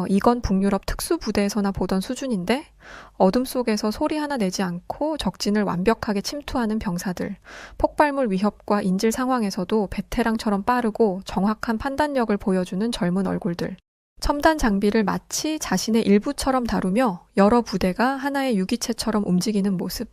이건 북유럽 특수부대에서나 보던 수준인데 어둠 속에서 소리 하나 내지 않고 적진을 완벽하게 침투하는 병사들, 폭발물 위협과 인질 상황에서도 베테랑처럼 빠르고 정확한 판단력을 보여주는 젊은 얼굴들. 첨단 장비를 마치 자신의 일부처럼 다루며 여러 부대가 하나의 유기체처럼 움직이는 모습.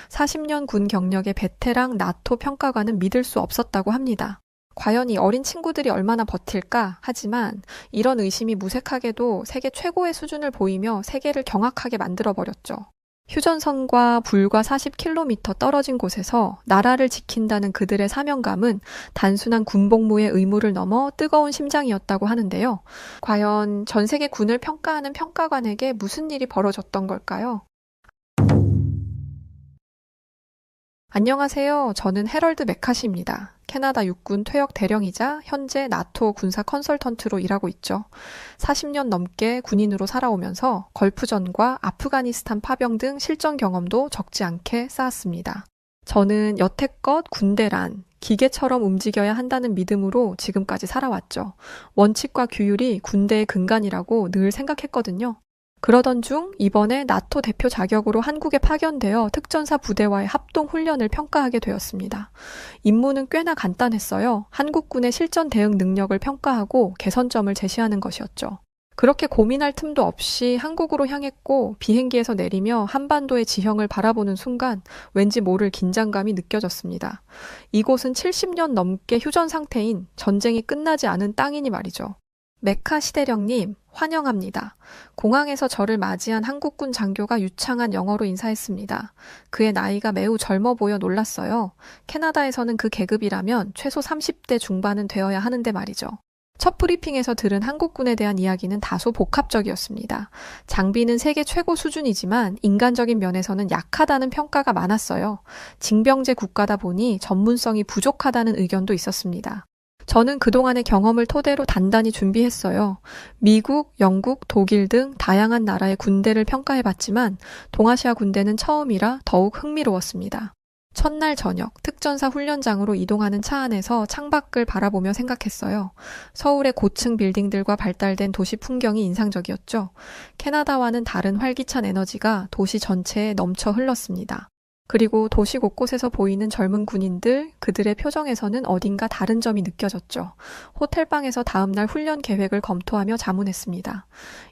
40년 군 경력의 베테랑 나토 평가관은 믿을 수 없었다고 합니다. 과연 이 어린 친구들이 얼마나 버틸까 하지만 이런 의심이 무색하게도 세계 최고의 수준을 보이며 세계를 경악하게 만들어버렸죠. 휴전선과 불과 40km 떨어진 곳에서 나라를 지킨다는 그들의 사명감은 단순한 군복무의 의무를 넘어 뜨거운 심장이었다고 하는데요. 과연 전 세계 군을 평가하는 평가관에게 무슨 일이 벌어졌던 걸까요? 안녕하세요. 저는 해럴드 메카시입니다. 캐나다 육군 퇴역 대령이자 현재 나토 군사 컨설턴트로 일하고 있죠. 40년 넘게 군인으로 살아오면서 걸프전과 아프가니스탄 파병 등 실전 경험도 적지 않게 쌓았습니다. 저는 여태껏 군대란 기계처럼 움직여야 한다는 믿음으로 지금까지 살아왔죠. 원칙과 규율이 군대의 근간이라고 늘 생각했거든요. 그러던 중 이번에 나토 대표 자격으로 한국에 파견되어 특전사 부대와의 합동 훈련을 평가하게 되었습니다. 임무는 꽤나 간단했어요. 한국군의 실전 대응 능력을 평가하고 개선점을 제시하는 것이었죠. 그렇게 고민할 틈도 없이 한국으로 향했고 비행기에서 내리며 한반도의 지형을 바라보는 순간 왠지 모를 긴장감이 느껴졌습니다. 이곳은 70년 넘게 휴전 상태인 전쟁이 끝나지 않은 땅이니 말이죠. 메카 시대령님, 환영합니다. 공항에서 저를 맞이한 한국군 장교가 유창한 영어로 인사했습니다. 그의 나이가 매우 젊어 보여 놀랐어요. 캐나다에서는 그 계급이라면 최소 30대 중반은 되어야 하는데 말이죠. 첫 브리핑에서 들은 한국군에 대한 이야기는 다소 복합적이었습니다. 장비는 세계 최고 수준이지만 인간적인 면에서는 약하다는 평가가 많았어요. 징병제 국가다 보니 전문성이 부족하다는 의견도 있었습니다. 저는 그동안의 경험을 토대로 단단히 준비했어요. 미국, 영국, 독일 등 다양한 나라의 군대를 평가해봤지만 동아시아 군대는 처음이라 더욱 흥미로웠습니다. 첫날 저녁, 특전사 훈련장으로 이동하는 차 안에서 창밖을 바라보며 생각했어요. 서울의 고층 빌딩들과 발달된 도시 풍경이 인상적이었죠. 캐나다와는 다른 활기찬 에너지가 도시 전체에 넘쳐 흘렀습니다. 그리고 도시 곳곳에서 보이는 젊은 군인들, 그들의 표정에서는 어딘가 다른 점이 느껴졌죠. 호텔방에서 다음날 훈련 계획을 검토하며 자문했습니다.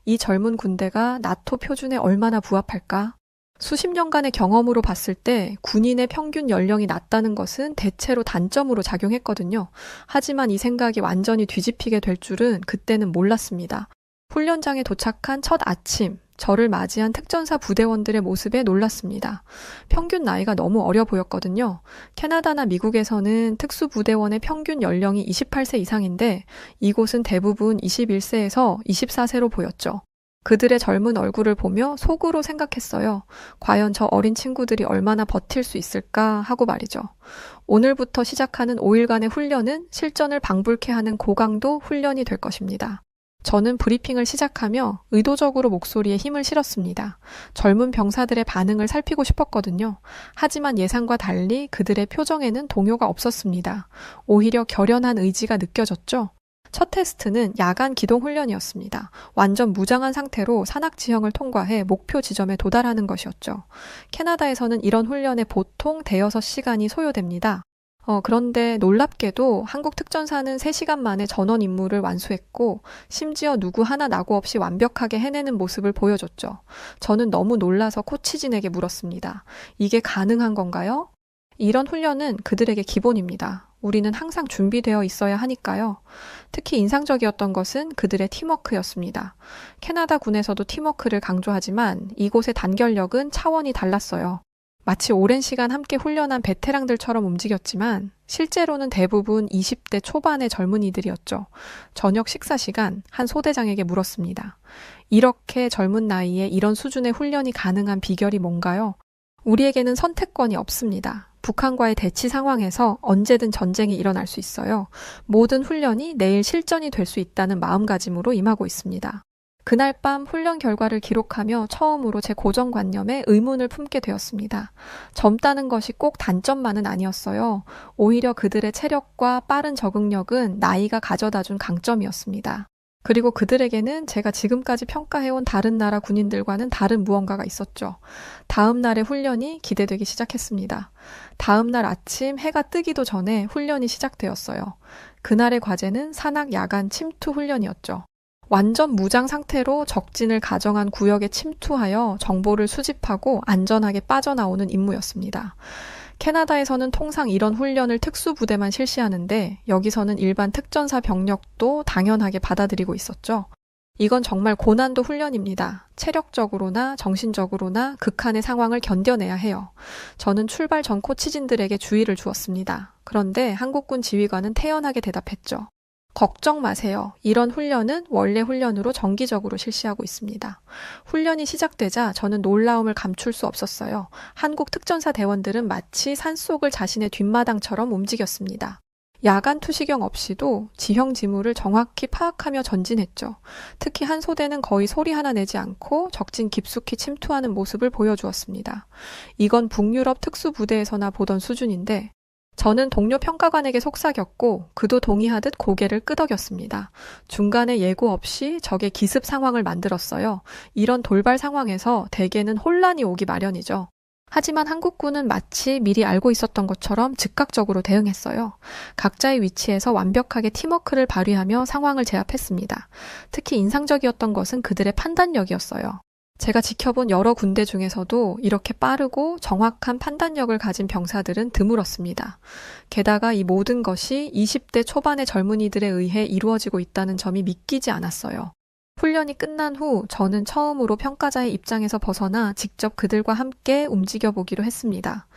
이 젊은 군대가 나토 표준에 얼마나 부합할까? 수십 년간의 경험으로 봤을 때 군인의 평균 연령이 낮다는 것은 대체로 단점으로 작용했거든요. 하지만 이 생각이 완전히 뒤집히게 될 줄은 그때는 몰랐습니다. 훈련장에 도착한 첫 아침, 저를 맞이한 특전사 부대원들의 모습에 놀랐습니다. 평균 나이가 너무 어려 보였거든요. 캐나다나 미국에서는 특수부대원의 평균 연령이 28세 이상인데 이곳은 대부분 21세에서 24세로 보였죠. 그들의 젊은 얼굴을 보며 속으로 생각했어요. 과연 저 어린 친구들이 얼마나 버틸 수 있을까 하고 말이죠. 오늘부터 시작하는 5일간의 훈련은 실전을 방불케 하는 고강도 훈련이 될 것입니다. 저는 브리핑을 시작하며 의도적으로 목소리에 힘을 실었습니다. 젊은 병사들의 반응을 살피고 싶었거든요. 하지만 예상과 달리 그들의 표정에는 동요가 없었습니다. 오히려 결연한 의지가 느껴졌죠. 첫 테스트는 야간 기동 훈련이었습니다. 완전 무장한 상태로 산악 지형을 통과해 목표 지점에 도달하는 것이었죠. 캐나다에서는 이런 훈련에 보통 대여섯 시간이 소요됩니다. 그런데 놀랍게도 한국 특전사는 3시간 만에 전원 임무를 완수했고 심지어 누구 하나 낙오 없이 완벽하게 해내는 모습을 보여줬죠. 저는 너무 놀라서 코치진에게 물었습니다. 이게 가능한 건가요? 이런 훈련은 그들에게 기본입니다. 우리는 항상 준비되어 있어야 하니까요. 특히 인상적이었던 것은 그들의 팀워크였습니다. 캐나다 군에서도 팀워크를 강조하지만 이곳의 단결력은 차원이 달랐어요. 마치 오랜 시간 함께 훈련한 베테랑들처럼 움직였지만 실제로는 대부분 20대 초반의 젊은이들이었죠. 저녁 식사 시간 한 소대장에게 물었습니다. 이렇게 젊은 나이에 이런 수준의 훈련이 가능한 비결이 뭔가요? 우리에게는 선택권이 없습니다. 북한과의 대치 상황에서 언제든 전쟁이 일어날 수 있어요. 모든 훈련이 내일 실전이 될 수 있다는 마음가짐으로 임하고 있습니다. 그날 밤 훈련 결과를 기록하며 처음으로 제 고정관념에 의문을 품게 되었습니다. 젊다는 것이 꼭 단점만은 아니었어요. 오히려 그들의 체력과 빠른 적응력은 나이가 가져다준 강점이었습니다. 그리고 그들에게는 제가 지금까지 평가해온 다른 나라 군인들과는 다른 무언가가 있었죠. 다음 날의 훈련이 기대되기 시작했습니다. 다음 날 아침 해가 뜨기도 전에 훈련이 시작되었어요. 그날의 과제는 산악 야간 침투 훈련이었죠. 완전 무장 상태로 적진을 가정한 구역에 침투하여 정보를 수집하고 안전하게 빠져나오는 임무였습니다. 캐나다에서는 통상 이런 훈련을 특수부대만 실시하는데 여기서는 일반 특전사 병력도 당연하게 받아들이고 있었죠. 이건 정말 고난도 훈련입니다. 체력적으로나 정신적으로나 극한의 상황을 견뎌내야 해요. 저는 출발 전 코치진들에게 주의를 주었습니다. 그런데 한국군 지휘관은 태연하게 대답했죠. 걱정 마세요. 이런 훈련은 원래 훈련으로 정기적으로 실시하고 있습니다. 훈련이 시작되자 저는 놀라움을 감출 수 없었어요. 한국 특전사 대원들은 마치 산속을 자신의 뒷마당처럼 움직였습니다. 야간 투시경 없이도 지형 지물을 정확히 파악하며 전진했죠. 특히 한 소대는 거의 소리 하나 내지 않고 적진 깊숙이 침투하는 모습을 보여주었습니다. 이건 북유럽 특수부대에서나 보던 수준인데 저는 동료 평가관에게 속삭였고 그도 동의하듯 고개를 끄덕였습니다. 중간에 예고 없이 적의 기습 상황을 만들었어요. 이런 돌발 상황에서 대개는 혼란이 오기 마련이죠. 하지만 한국군은 마치 미리 알고 있었던 것처럼 즉각적으로 대응했어요. 각자의 위치에서 완벽하게 팀워크를 발휘하며 상황을 제압했습니다. 특히 인상적이었던 것은 그들의 판단력이었어요. 제가 지켜본 여러 군대 중에서도 이렇게 빠르고 정확한 판단력을 가진 병사들은 드물었습니다. 게다가 이 모든 것이 20대 초반의 젊은이들에 의해 이루어지고 있다는 점이 믿기지 않았어요. 훈련이 끝난 후 저는 처음으로 평가자의 입장에서 벗어나 직접 그들과 함께 움직여보기로 했습니다.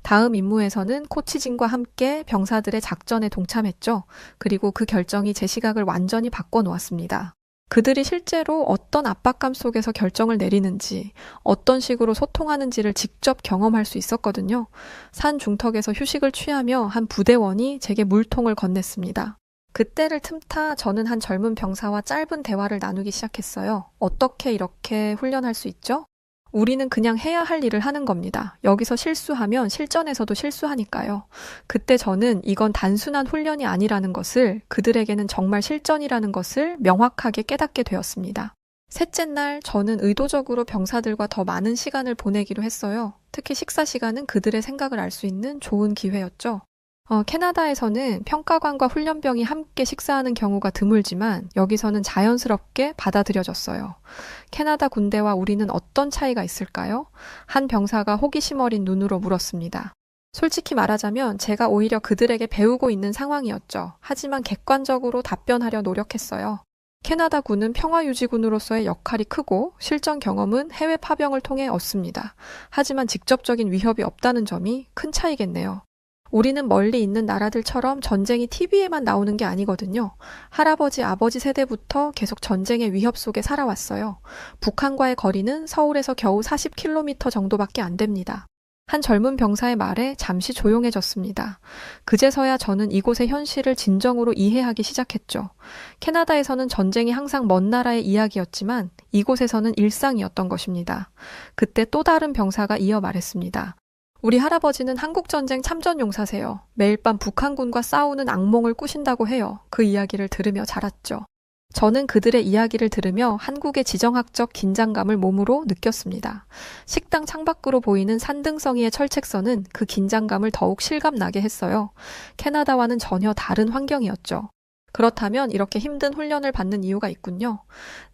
다음 임무에서는 코치진과 함께 병사들의 작전에 동참했죠. 그리고 그 결정이 제 시각을 완전히 바꿔놓았습니다. 그들이 실제로 어떤 압박감 속에서 결정을 내리는지, 어떤 식으로 소통하는지를 직접 경험할 수 있었거든요. 산 중턱에서 휴식을 취하며 한 부대원이 제게 물통을 건넸습니다. 그때를 틈타 저는 한 젊은 병사와 짧은 대화를 나누기 시작했어요. 어떻게 이렇게 훈련할 수 있죠? 우리는 그냥 해야 할 일을 하는 겁니다. 여기서 실수하면 실전에서도 실수하니까요. 그때 저는 이건 단순한 훈련이 아니라는 것을, 그들에게는 정말 실전이라는 것을 명확하게 깨닫게 되었습니다. 셋째 날 저는 의도적으로 병사들과 더 많은 시간을 보내기로 했어요. 특히 식사 시간은 그들의 생각을 알 수 있는 좋은 기회였죠. 캐나다에서는 평가관과 훈련병이 함께 식사하는 경우가 드물지만 여기서는 자연스럽게 받아들여졌어요. 캐나다 군대와 우리는 어떤 차이가 있을까요? 한 병사가 호기심 어린 눈으로 물었습니다. 솔직히 말하자면 제가 오히려 그들에게 배우고 있는 상황이었죠. 하지만 객관적으로 답변하려 노력했어요. 캐나다 군은 평화유지군으로서의 역할이 크고 실전 경험은 해외 파병을 통해 얻습니다. 하지만 직접적인 위협이 없다는 점이 큰 차이겠네요. 우리는 멀리 있는 나라들처럼 전쟁이 TV에만 나오는 게 아니거든요. 할아버지, 아버지 세대부터 계속 전쟁의 위협 속에 살아왔어요. 북한과의 거리는 서울에서 겨우 40km 정도밖에 안 됩니다. 한 젊은 병사의 말에 잠시 조용해졌습니다. 그제서야 저는 이곳의 현실을 진정으로 이해하기 시작했죠. 캐나다에서는 전쟁이 항상 먼 나라의 이야기였지만 이곳에서는 일상이었던 것입니다. 그때 또 다른 병사가 이어 말했습니다. 우리 할아버지는 한국전쟁 참전용사세요. 매일 밤 북한군과 싸우는 악몽을 꾸신다고 해요. 그 이야기를 들으며 자랐죠. 저는 그들의 이야기를 들으며 한국의 지정학적 긴장감을 몸으로 느꼈습니다. 식당 창밖으로 보이는 산등성이의 철책선은 그 긴장감을 더욱 실감나게 했어요. 캐나다와는 전혀 다른 환경이었죠. 그렇다면 이렇게 힘든 훈련을 받는 이유가 있군요.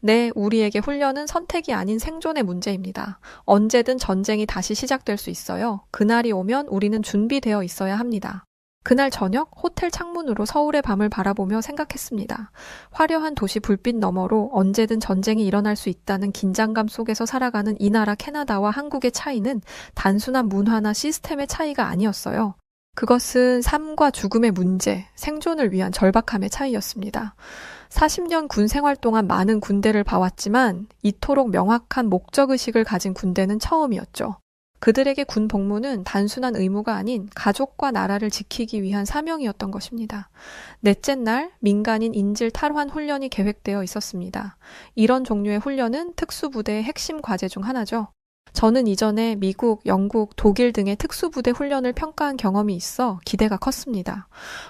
네, 우리에게 훈련은 선택이 아닌 생존의 문제입니다. 언제든 전쟁이 다시 시작될 수 있어요. 그날이 오면 우리는 준비되어 있어야 합니다. 그날 저녁 호텔 창문으로 서울의 밤을 바라보며 생각했습니다. 화려한 도시 불빛 너머로 언제든 전쟁이 일어날 수 있다는 긴장감 속에서 살아가는 이 나라 캐나다와 한국의 차이는 단순한 문화나 시스템의 차이가 아니었어요. 그것은 삶과 죽음의 문제, 생존을 위한 절박함의 차이였습니다. 40년 군 생활 동안 많은 군대를 봐왔지만 이토록 명확한 목적의식을 가진 군대는 처음이었죠. 그들에게 군 복무는 단순한 의무가 아닌 가족과 나라를 지키기 위한 사명이었던 것입니다. 넷째 날 민간인 인질 탈환 훈련이 계획되어 있었습니다. 이런 종류의 훈련은 특수부대의 핵심 과제 중 하나죠. 저는 이전에 미국, 영국, 독일 등의 특수부대 훈련을 평가한 경험이 있어 기대가 컸습니다.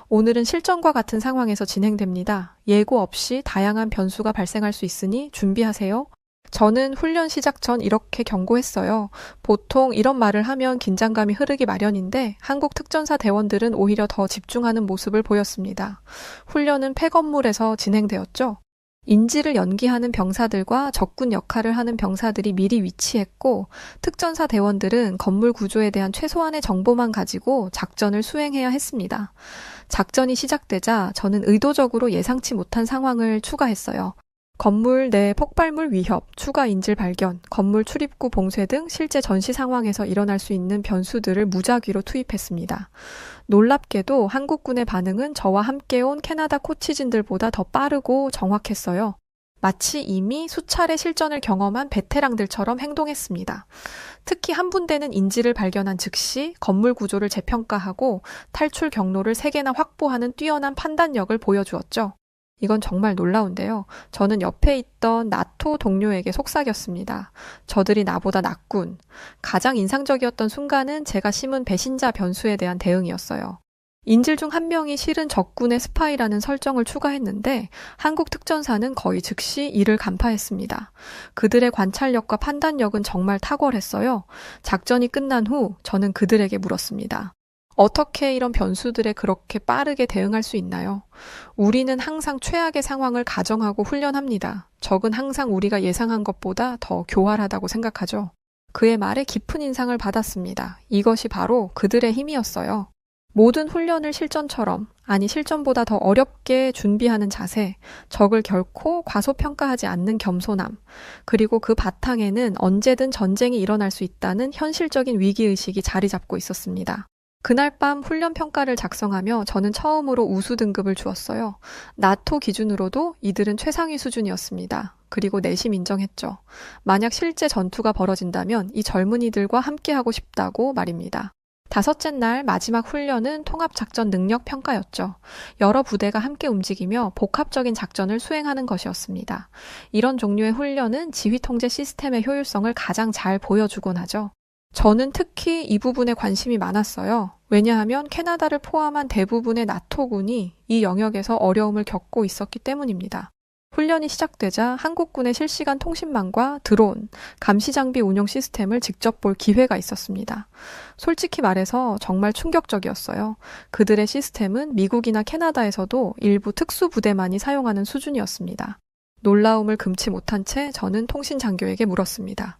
오늘은 실전과 같은 상황에서 진행됩니다. 예고 없이 다양한 변수가 발생할 수 있으니 준비하세요. 저는 훈련 시작 전 이렇게 경고했어요. 보통 이런 말을 하면 긴장감이 흐르기 마련인데 한국 특전사 대원들은 오히려 더 집중하는 모습을 보였습니다. 훈련은 폐건물에서 진행되었죠. 인지를 연기하는 병사들과 적군 역할을 하는 병사들이 미리 위치했고 특전사 대원들은 건물 구조에 대한 최소한의 정보만 가지고 작전을 수행해야 했습니다. 작전이 시작되자 저는 의도적으로 예상치 못한 상황을 추가했어요. 건물 내 폭발물 위협, 추가 인질 발견, 건물 출입구 봉쇄 등 실제 전시 상황에서 일어날 수 있는 변수들을 무작위로 투입했습니다. 놀랍게도 한국군의 반응은 저와 함께 온 캐나다 코치진들보다 더 빠르고 정확했어요. 마치 이미 수차례 실전을 경험한 베테랑들처럼 행동했습니다. 특히 한 분대는 인지를 발견한 즉시 건물 구조를 재평가하고 탈출 경로를 3개나 확보하는 뛰어난 판단력을 보여주었죠. 이건 정말 놀라운데요. 저는 옆에 있던 나토 동료에게 속삭였습니다. 저들이 나보다 낫군. 가장 인상적이었던 순간은 제가 심은 배신자 변수에 대한 대응이었어요. 인질 중 한 명이 실은 적군의 스파이라는 설정을 추가했는데 한국 특전사는 거의 즉시 이를 간파했습니다. 그들의 관찰력과 판단력은 정말 탁월했어요. 작전이 끝난 후 저는 그들에게 물었습니다. 어떻게 이런 변수들에 그렇게 빠르게 대응할 수 있나요? 우리는 항상 최악의 상황을 가정하고 훈련합니다. 적은 항상 우리가 예상한 것보다 더 교활하다고 생각하죠. 그의 말에 깊은 인상을 받았습니다. 이것이 바로 그들의 힘이었어요. 모든 훈련을 실전처럼, 아니 실전보다 더 어렵게 준비하는 자세, 적을 결코 과소평가하지 않는 겸손함, 그리고 그 바탕에는 언제든 전쟁이 일어날 수 있다는 현실적인 위기의식이 자리 잡고 있었습니다. 그날 밤 훈련 평가를 작성하며 저는 처음으로 우수 등급을 주었어요. 나토 기준으로도 이들은 최상위 수준이었습니다. 그리고 내심 인정했죠. 만약 실제 전투가 벌어진다면 이 젊은이들과 함께하고 싶다고 말입니다. 5째 날 마지막 훈련은 통합작전 능력 평가였죠. 여러 부대가 함께 움직이며 복합적인 작전을 수행하는 것이었습니다. 이런 종류의 훈련은 지휘통제 시스템의 효율성을 가장 잘 보여주곤 하죠. 저는 특히 이 부분에 관심이 많았어요. 왜냐하면 캐나다를 포함한 대부분의 나토군이 이 영역에서 어려움을 겪고 있었기 때문입니다. 훈련이 시작되자 한국군의 실시간 통신망과 드론, 감시장비 운용 시스템을 직접 볼 기회가 있었습니다. 솔직히 말해서 정말 충격적이었어요. 그들의 시스템은 미국이나 캐나다에서도 일부 특수부대만이 사용하는 수준이었습니다. 놀라움을 금치 못한 채 저는 통신장교에게 물었습니다.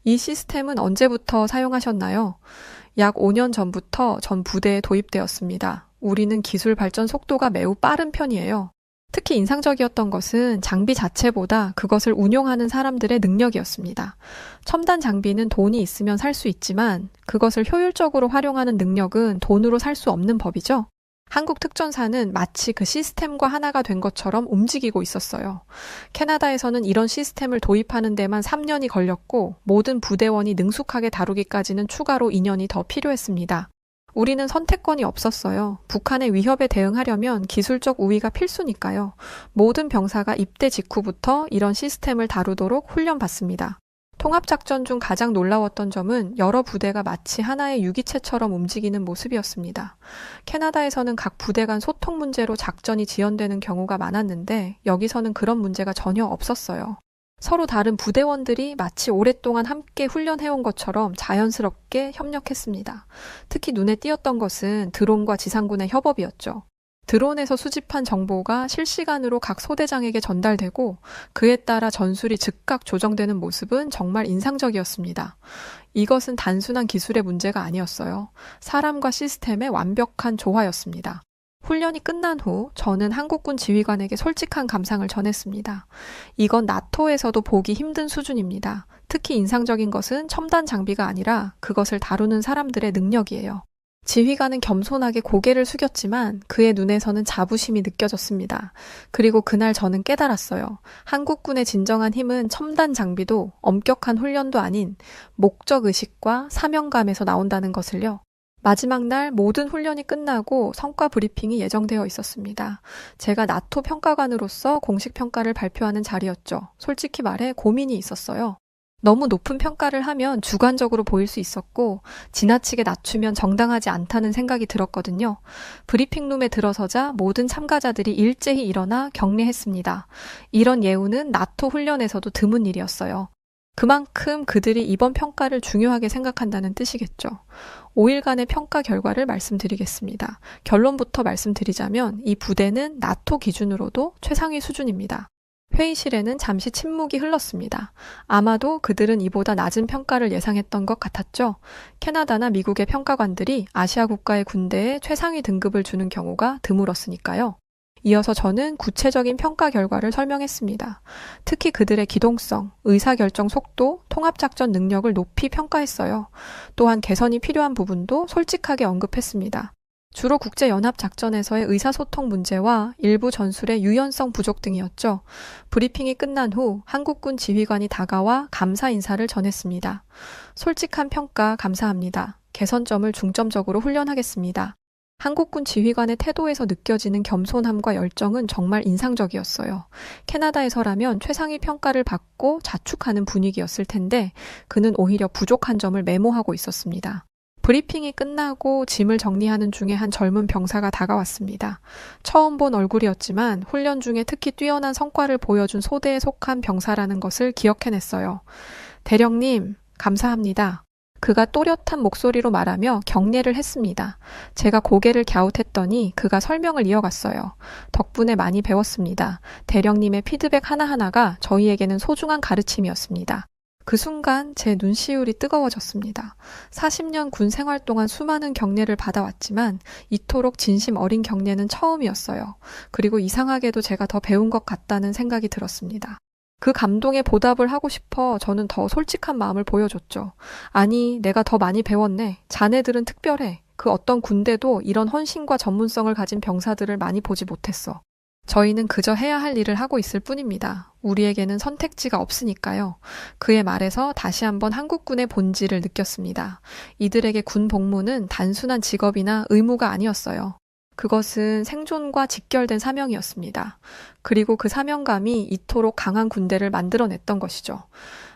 이 시스템은 언제부터 사용하셨나요? 약 5년 전부터 전 부대에 도입되었습니다. 우리는 기술 발전 속도가 매우 빠른 편이에요. 특히 인상적이었던 것은 장비 자체보다 그것을 운용하는 사람들의 능력이었습니다. 첨단 장비는 돈이 있으면 살 수 있지만 그것을 효율적으로 활용하는 능력은 돈으로 살 수 없는 법이죠. 한국 특전사는 마치 그 시스템과 하나가 된 것처럼 움직이고 있었어요. 캐나다에서는 이런 시스템을 도입하는 데만 3년이 걸렸고 모든 부대원이 능숙하게 다루기까지는 추가로 2년이 더 필요했습니다. 우리는 선택권이 없었어요. 북한의 위협에 대응하려면 기술적 우위가 필수니까요. 모든 병사가 입대 직후부터 이런 시스템을 다루도록 훈련받습니다. 통합작전 중 가장 놀라웠던 점은 여러 부대가 마치 하나의 유기체처럼 움직이는 모습이었습니다. 캐나다에서는 각 부대 간 소통 문제로 작전이 지연되는 경우가 많았는데 여기서는 그런 문제가 전혀 없었어요. 서로 다른 부대원들이 마치 오랫동안 함께 훈련해온 것처럼 자연스럽게 협력했습니다. 특히 눈에 띄었던 것은 드론과 지상군의 협업이었죠. 드론에서 수집한 정보가 실시간으로 각 소대장에게 전달되고 그에 따라 전술이 즉각 조정되는 모습은 정말 인상적이었습니다. 이것은 단순한 기술의 문제가 아니었어요. 사람과 시스템의 완벽한 조화였습니다. 훈련이 끝난 후 저는 한국군 지휘관에게 솔직한 감상을 전했습니다. 이건 나토에서도 보기 힘든 수준입니다. 특히 인상적인 것은 첨단 장비가 아니라 그것을 다루는 사람들의 능력이에요. 지휘관은 겸손하게 고개를 숙였지만 그의 눈에서는 자부심이 느껴졌습니다. 그리고 그날 저는 깨달았어요. 한국군의 진정한 힘은 첨단 장비도 엄격한 훈련도 아닌 목적의식과 사명감에서 나온다는 것을요. 마지막 날 모든 훈련이 끝나고 성과 브리핑이 예정되어 있었습니다. 제가 나토 평가관으로서 공식 평가를 발표하는 자리였죠. 솔직히 말해 고민이 있었어요. 너무 높은 평가를 하면 주관적으로 보일 수 있었고 지나치게 낮추면 정당하지 않다는 생각이 들었거든요. 브리핑룸에 들어서자 모든 참가자들이 일제히 일어나 격려했습니다. 이런 예우는 나토 훈련에서도 드문 일이었어요. 그만큼 그들이 이번 평가를 중요하게 생각한다는 뜻이겠죠. 5일간의 평가 결과를 말씀드리겠습니다. 결론부터 말씀드리자면 이 부대는 나토 기준으로도 최상위 수준입니다. 회의실에는 잠시 침묵이 흘렀습니다. 아마도 그들은 이보다 낮은 평가를 예상했던 것 같았죠. 캐나다나 미국의 평가관들이 아시아 국가의 군대에 최상위 등급을 주는 경우가 드물었으니까요. 이어서 저는 구체적인 평가 결과를 설명했습니다. 특히 그들의 기동성, 의사결정 속도, 통합작전 능력을 높이 평가했어요. 또한 개선이 필요한 부분도 솔직하게 언급했습니다. 주로 국제연합작전에서의 의사소통 문제와 일부 전술의 유연성 부족 등이었죠. 브리핑이 끝난 후 한국군 지휘관이 다가와 감사 인사를 전했습니다. 솔직한 평가 감사합니다. 개선점을 중점적으로 훈련하겠습니다. 한국군 지휘관의 태도에서 느껴지는 겸손함과 열정은 정말 인상적이었어요. 캐나다에서라면 최상위 평가를 받고 자축하는 분위기였을 텐데 그는 오히려 부족한 점을 메모하고 있었습니다. 브리핑이 끝나고 짐을 정리하는 중에 한 젊은 병사가 다가왔습니다. 처음 본 얼굴이었지만 훈련 중에 특히 뛰어난 성과를 보여준 소대에 속한 병사라는 것을 기억해냈어요. 대령님, 감사합니다. 그가 또렷한 목소리로 말하며 격려를 했습니다. 제가 고개를 갸웃했더니 그가 설명을 이어갔어요. 덕분에 많이 배웠습니다. 대령님의 피드백 하나하나가 저희에게는 소중한 가르침이었습니다. 그 순간 제 눈시울이 뜨거워졌습니다. 40년 군 생활 동안 수많은 격려를 받아왔지만 이토록 진심 어린 격려는 처음이었어요. 그리고 이상하게도 제가 더 배운 것 같다는 생각이 들었습니다. 그 감동에 보답을 하고 싶어 저는 더 솔직한 마음을 보여줬죠. 아니, 내가 더 많이 배웠네. 자네들은 특별해. 그 어떤 군대도 이런 헌신과 전문성을 가진 병사들을 많이 보지 못했어. 저희는 그저 해야 할 일을 하고 있을 뿐입니다. 우리에게는 선택지가 없으니까요. 그의 말에서 다시 한번 한국군의 본질을 느꼈습니다. 이들에게 군 복무는 단순한 직업이나 의무가 아니었어요. 그것은 생존과 직결된 사명이었습니다. 그리고 그 사명감이 이토록 강한 군대를 만들어냈던 것이죠.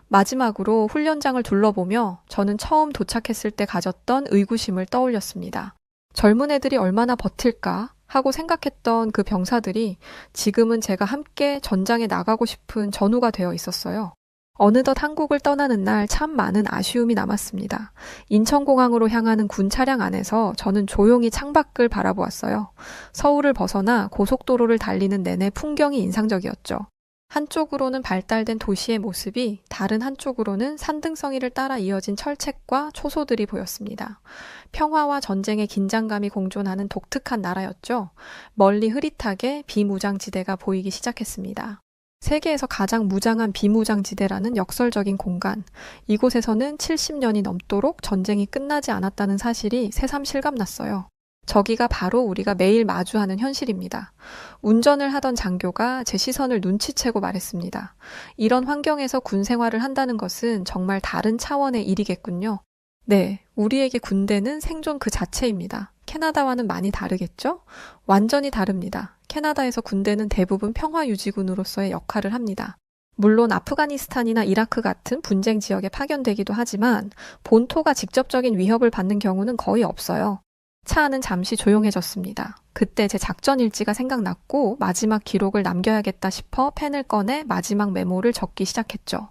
마지막으로 훈련장을 둘러보며 저는 처음 도착했을 때 가졌던 의구심을 떠올렸습니다. 젊은 애들이 얼마나 버틸까 하고 생각했던 그 병사들이 지금은 제가 함께 전장에 나가고 싶은 전우가 되어 있었어요. 어느덧 한국을 떠나는 날 참 많은 아쉬움이 남았습니다. 인천공항으로 향하는 군 차량 안에서 저는 조용히 창밖을 바라보았어요. 서울을 벗어나 고속도로를 달리는 내내 풍경이 인상적이었죠. 한쪽으로는 발달된 도시의 모습이 다른 한쪽으로는 산등성이를 따라 이어진 철책과 초소들이 보였습니다. 평화와 전쟁의 긴장감이 공존하는 독특한 나라였죠. 멀리 흐릿하게 비무장지대가 보이기 시작했습니다. 세계에서 가장 무장한 비무장지대라는 역설적인 공간. 이곳에서는 70년이 넘도록 전쟁이 끝나지 않았다는 사실이 새삼 실감났어요. 저기가 바로 우리가 매일 마주하는 현실입니다. 운전을 하던 장교가 제 시선을 눈치채고 말했습니다. 이런 환경에서 군 생활을 한다는 것은 정말 다른 차원의 일이겠군요. 네, 우리에게 군대는 생존 그 자체입니다. 캐나다와는 많이 다르겠죠? 완전히 다릅니다. 캐나다에서 군대는 대부분 평화유지군으로서의 역할을 합니다. 물론 아프가니스탄이나 이라크 같은 분쟁 지역에 파견되기도 하지만 본토가 직접적인 위협을 받는 경우는 거의 없어요. 차 안은 잠시 조용해졌습니다. 그때 제 작전 일지가 생각났고 마지막 기록을 남겨야겠다 싶어 펜을 꺼내 마지막 메모를 적기 시작했죠.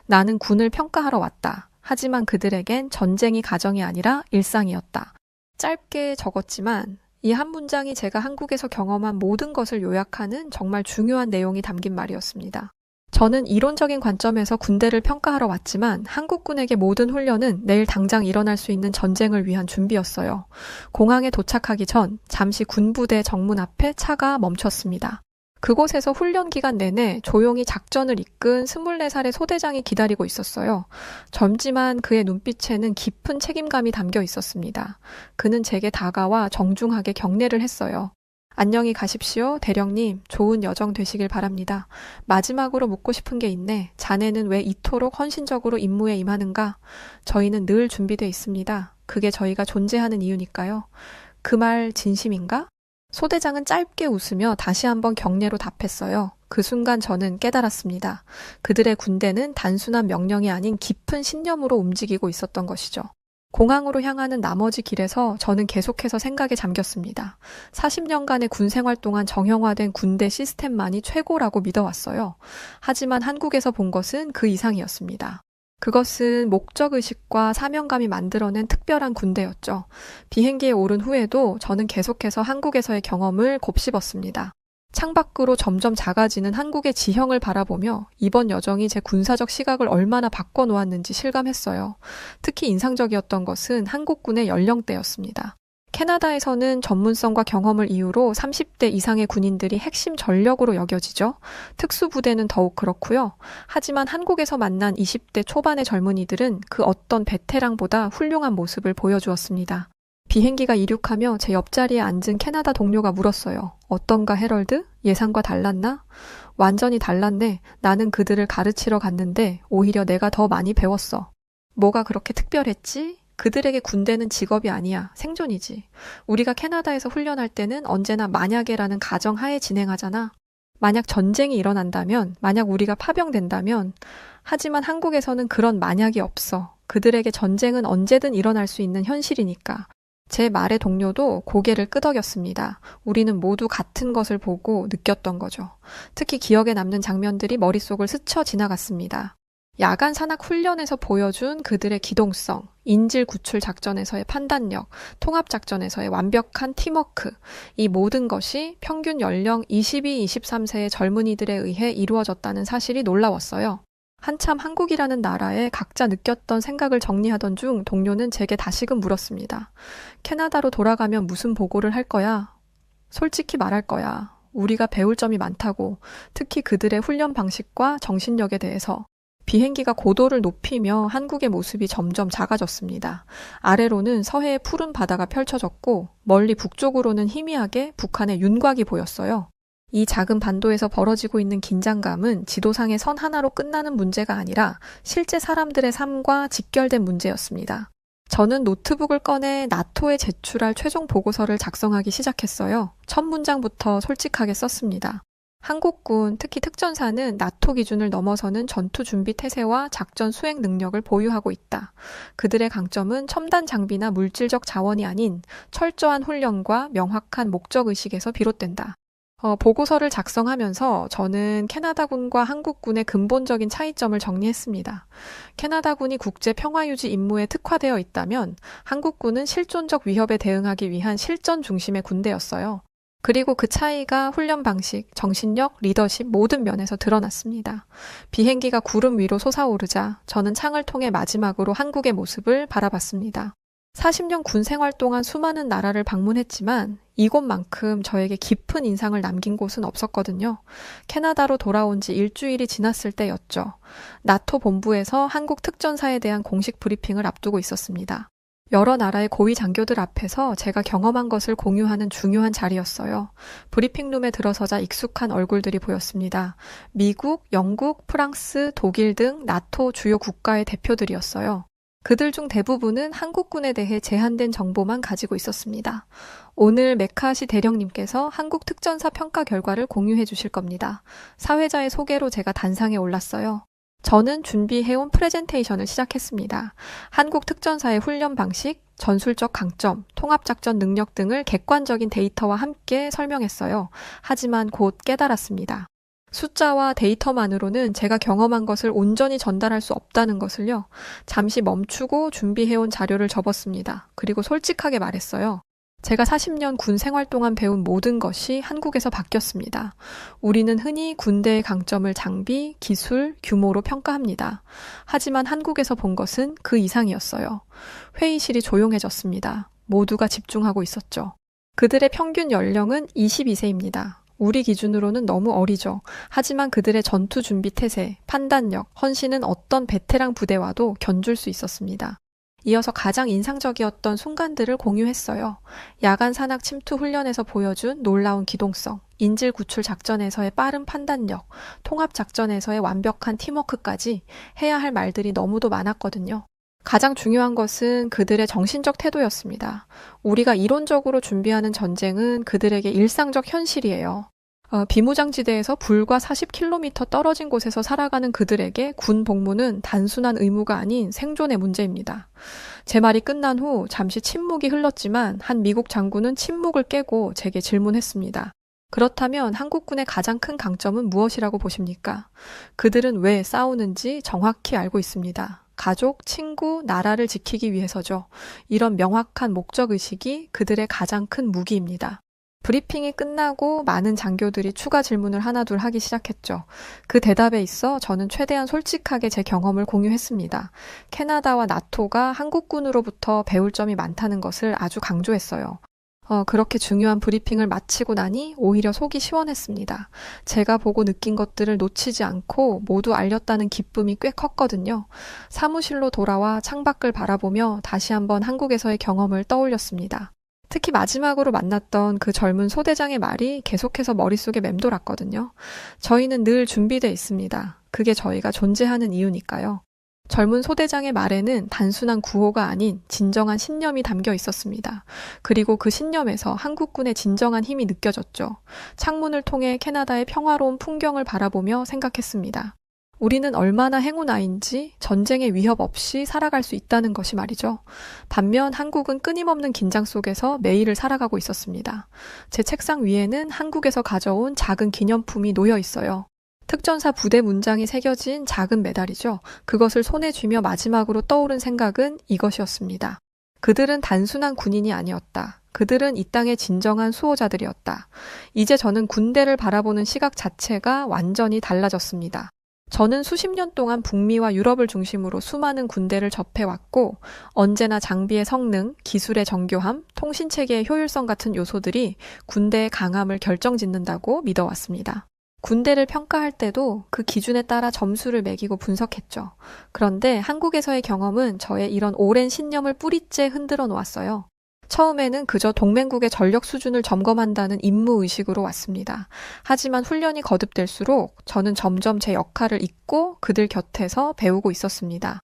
나는 군을 평가하러 왔다. 하지만 그들에겐 전쟁이 가정이 아니라 일상이었다. 짧게 적었지만 이 한 문장이 제가 한국에서 경험한 모든 것을 요약하는 정말 중요한 내용이 담긴 말이었습니다. 저는 이론적인 관점에서 군대를 평가하러 왔지만 한국군에게 모든 훈련은 내일 당장 일어날 수 있는 전쟁을 위한 준비였어요. 공항에 도착하기 전 잠시 군부대 정문 앞에 차가 멈췄습니다. 그곳에서 훈련 기간 내내 조용히 작전을 이끈 24살의 소대장이 기다리고 있었어요. 젊지만 그의 눈빛에는 깊은 책임감이 담겨 있었습니다. 그는 제게 다가와 정중하게 격려를 했어요. 안녕히 가십시오, 대령님. 좋은 여정 되시길 바랍니다. 마지막으로 묻고 싶은 게 있네. 자네는 왜 이토록 헌신적으로 임무에 임하는가? 저희는 늘 준비되어 있습니다. 그게 저희가 존재하는 이유니까요. 그 말 진심인가? 소대장은 짧게 웃으며 다시 한번 격려로 답했어요. 그 순간 저는 깨달았습니다. 그들의 군대는 단순한 명령이 아닌 깊은 신념으로 움직이고 있었던 것이죠. 공항으로 향하는 나머지 길에서 저는 계속해서 생각에 잠겼습니다. 40년간의 군 생활 동안 정형화된 군대 시스템만이 최고라고 믿어왔어요. 하지만 한국에서 본 것은 그 이상이었습니다. 그것은 목적의식과 사명감이 만들어낸 특별한 군대였죠. 비행기에 오른 후에도 저는 계속해서 한국에서의 경험을 곱씹었습니다. 창밖으로 점점 작아지는 한국의 지형을 바라보며 이번 여정이 제 군사적 시각을 얼마나 바꿔놓았는지 실감했어요. 특히 인상적이었던 것은 한국군의 연령대였습니다. 캐나다에서는 전문성과 경험을 이유로 30대 이상의 군인들이 핵심 전력으로 여겨지죠. 특수부대는 더욱 그렇고요. 하지만 한국에서 만난 20대 초반의 젊은이들은 그 어떤 베테랑보다 훌륭한 모습을 보여주었습니다. 비행기가 이륙하며 제 옆자리에 앉은 캐나다 동료가 물었어요. 어떤가 해럴드? 예상과 달랐나? 완전히 달랐네. 나는 그들을 가르치러 갔는데 오히려 내가 더 많이 배웠어. 뭐가 그렇게 특별했지? 그들에게 군대는 직업이 아니야. 생존이지. 우리가 캐나다에서 훈련할 때는 언제나 만약에라는 가정하에 진행하잖아. 만약 전쟁이 일어난다면, 만약 우리가 파병된다면, 하지만 한국에서는 그런 만약이 없어. 그들에게 전쟁은 언제든 일어날 수 있는 현실이니까. 제 말의 동료도 고개를 끄덕였습니다. 우리는 모두 같은 것을 보고 느꼈던 거죠. 특히 기억에 남는 장면들이 머릿속을 스쳐 지나갔습니다. 야간 산악 훈련에서 보여준 그들의 기동성, 인질 구출 작전에서의 판단력, 통합 작전에서의 완벽한 팀워크, 이 모든 것이 평균 연령 22, 23세의 젊은이들에 의해 이루어졌다는 사실이 놀라웠어요. 한참 한국이라는 나라에 각자 느꼈던 생각을 정리하던 중 동료는 제게 다시금 물었습니다. 캐나다로 돌아가면 무슨 보고를 할 거야? 솔직히 말할 거야. 우리가 배울 점이 많다고, 특히 그들의 훈련 방식과 정신력에 대해서. 비행기가 고도를 높이며 한국의 모습이 점점 작아졌습니다. 아래로는 서해의 푸른 바다가 펼쳐졌고 멀리 북쪽으로는 희미하게 북한의 윤곽이 보였어요. 이 작은 반도에서 벌어지고 있는 긴장감은 지도상의 선 하나로 끝나는 문제가 아니라 실제 사람들의 삶과 직결된 문제였습니다. 저는 노트북을 꺼내 나토에 제출할 최종 보고서를 작성하기 시작했어요. 첫 문장부터 솔직하게 썼습니다. 한국군, 특히 특전사는 나토 기준을 넘어서는 전투 준비 태세와 작전 수행 능력을 보유하고 있다. 그들의 강점은 첨단 장비나 물질적 자원이 아닌 철저한 훈련과 명확한 목적의식에서 비롯된다. 보고서를 작성하면서 저는 캐나다군과 한국군의 근본적인 차이점을 정리했습니다. 캐나다군이 국제 평화유지 임무에 특화되어 있다면 한국군은 실존적 위협에 대응하기 위한 실전 중심의 군대였어요. 그리고 그 차이가 훈련 방식, 정신력, 리더십 모든 면에서 드러났습니다. 비행기가 구름 위로 솟아오르자 저는 창을 통해 마지막으로 한국의 모습을 바라봤습니다. 40년 군 생활 동안 수많은 나라를 방문했지만 이곳만큼 저에게 깊은 인상을 남긴 곳은 없었거든요. 캐나다로 돌아온 지 일주일이 지났을 때였죠. 나토 본부에서 한국 특전사에 대한 공식 브리핑을 앞두고 있었습니다. 여러 나라의 고위 장교들 앞에서 제가 경험한 것을 공유하는 중요한 자리였어요. 브리핑룸에 들어서자 익숙한 얼굴들이 보였습니다. 미국, 영국, 프랑스, 독일 등 나토 주요 국가의 대표들이었어요. 그들 중 대부분은 한국군에 대해 제한된 정보만 가지고 있었습니다. 오늘 메카시 대령님께서 한국 특전사 평가 결과를 공유해 주실 겁니다. 사회자의 소개로 제가 단상에 올랐어요. 저는 준비해온 프레젠테이션을 시작했습니다. 한국 특전사의 훈련 방식, 전술적 강점, 통합작전 능력 등을 객관적인 데이터와 함께 설명했어요. 하지만 곧 깨달았습니다. 숫자와 데이터만으로는 제가 경험한 것을 온전히 전달할 수 없다는 것을요. 잠시 멈추고 준비해온 자료를 접었습니다. 그리고 솔직하게 말했어요. 제가 40년 군 생활 동안 배운 모든 것이 한국에서 바뀌었습니다. 우리는 흔히 군대의 강점을 장비, 기술, 규모로 평가합니다. 하지만 한국에서 본 것은 그 이상이었어요. 회의실이 조용해졌습니다. 모두가 집중하고 있었죠. 그들의 평균 연령은 22세입니다. 우리 기준으로는 너무 어리죠. 하지만 그들의 전투 준비 태세, 판단력, 헌신은 어떤 베테랑 부대와도 견줄 수 있었습니다. 이어서 가장 인상적이었던 순간들을 공유했어요. 야간 산악 침투 훈련에서 보여준 놀라운 기동성, 인질 구출 작전에서의 빠른 판단력, 통합 작전에서의 완벽한 팀워크까지 해야 할 말들이 너무도 많았거든요. 가장 중요한 것은 그들의 정신적 태도였습니다. 우리가 이론적으로 준비하는 전쟁은 그들에게 일상적 현실이에요. 비무장지대에서 불과 40km 떨어진 곳에서 살아가는 그들에게 군 복무는 단순한 의무가 아닌 생존의 문제입니다. 제 말이 끝난 후 잠시 침묵이 흘렀지만 한 미국 장군은 침묵을 깨고 제게 질문했습니다. 그렇다면 한국군의 가장 큰 강점은 무엇이라고 보십니까? 그들은 왜 싸우는지 정확히 알고 있습니다. 가족, 친구, 나라를 지키기 위해서죠. 이런 명확한 목적의식이 그들의 가장 큰 무기입니다. 브리핑이 끝나고 많은 장교들이 추가 질문을 하나둘 하기 시작했죠. 그 대답에 있어 저는 최대한 솔직하게 제 경험을 공유했습니다. 캐나다와 나토가 한국군으로부터 배울 점이 많다는 것을 아주 강조했어요. 그렇게 중요한 브리핑을 마치고 나니 오히려 속이 시원했습니다. 제가 보고 느낀 것들을 놓치지 않고 모두 알렸다는 기쁨이 꽤 컸거든요. 사무실로 돌아와 창밖을 바라보며 다시 한번 한국에서의 경험을 떠올렸습니다. 특히 마지막으로 만났던 그 젊은 소대장의 말이 계속해서 머릿속에 맴돌았거든요. 저희는 늘 준비돼 있습니다. 그게 저희가 존재하는 이유니까요. 젊은 소대장의 말에는 단순한 구호가 아닌 진정한 신념이 담겨 있었습니다. 그리고 그 신념에서 한국군의 진정한 힘이 느껴졌죠. 창문을 통해 캐나다의 평화로운 풍경을 바라보며 생각했습니다. 우리는 얼마나 행운아인지 전쟁의 위협 없이 살아갈 수 있다는 것이 말이죠. 반면 한국은 끊임없는 긴장 속에서 매일을 살아가고 있었습니다. 제 책상 위에는 한국에서 가져온 작은 기념품이 놓여 있어요. 특전사 부대 문장이 새겨진 작은 메달이죠. 그것을 손에 쥐며 마지막으로 떠오른 생각은 이것이었습니다. 그들은 단순한 군인이 아니었다. 그들은 이 땅의 진정한 수호자들이었다. 이제 저는 군대를 바라보는 시각 자체가 완전히 달라졌습니다. 저는 수십 년 동안 북미와 유럽을 중심으로 수많은 군대를 접해왔고 언제나 장비의 성능, 기술의 정교함, 통신체계의 효율성 같은 요소들이 군대의 강함을 결정짓는다고 믿어왔습니다. 군대를 평가할 때도 그 기준에 따라 점수를 매기고 분석했죠. 그런데 한국에서의 경험은 저의 이런 오랜 신념을 뿌리째 흔들어 놓았어요. 처음에는 그저 동맹국의 전력 수준을 점검한다는 임무의식으로 왔습니다. 하지만 훈련이 거듭될수록 저는 점점 제 역할을 잊고 그들 곁에서 배우고 있었습니다.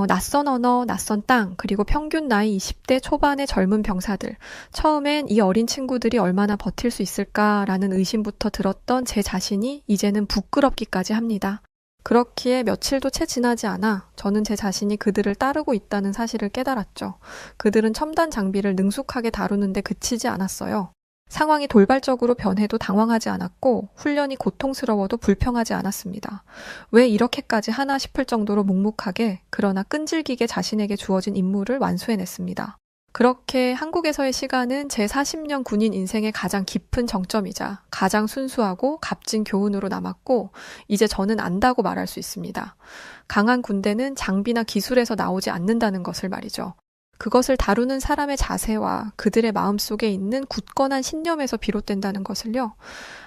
낯선 언어, 낯선 땅, 그리고 평균 나이 20대 초반의 젊은 병사들. 처음엔 이 어린 친구들이 얼마나 버틸 수 있을까라는 의심부터 들었던 제 자신이 이제는 부끄럽기까지 합니다. 그렇기에 며칠도 채 지나지 않아 저는 제 자신이 그들을 따르고 있다는 사실을 깨달았죠. 그들은 첨단 장비를 능숙하게 다루는데 그치지 않았어요. 상황이 돌발적으로 변해도 당황하지 않았고 훈련이 고통스러워도 불평하지 않았습니다. 왜 이렇게까지 하나 싶을 정도로 묵묵하게 그러나 끈질기게 자신에게 주어진 임무를 완수해냈습니다. 그렇게 한국에서의 시간은 제 40년 군인 인생의 가장 깊은 정점이자 가장 순수하고 값진 교훈으로 남았고 이제 저는 안다고 말할 수 있습니다. 강한 군대는 장비나 기술에서 나오지 않는다는 것을 말이죠. 그것을 다루는 사람의 자세와 그들의 마음속에 있는 굳건한 신념에서 비롯된다는 것을요.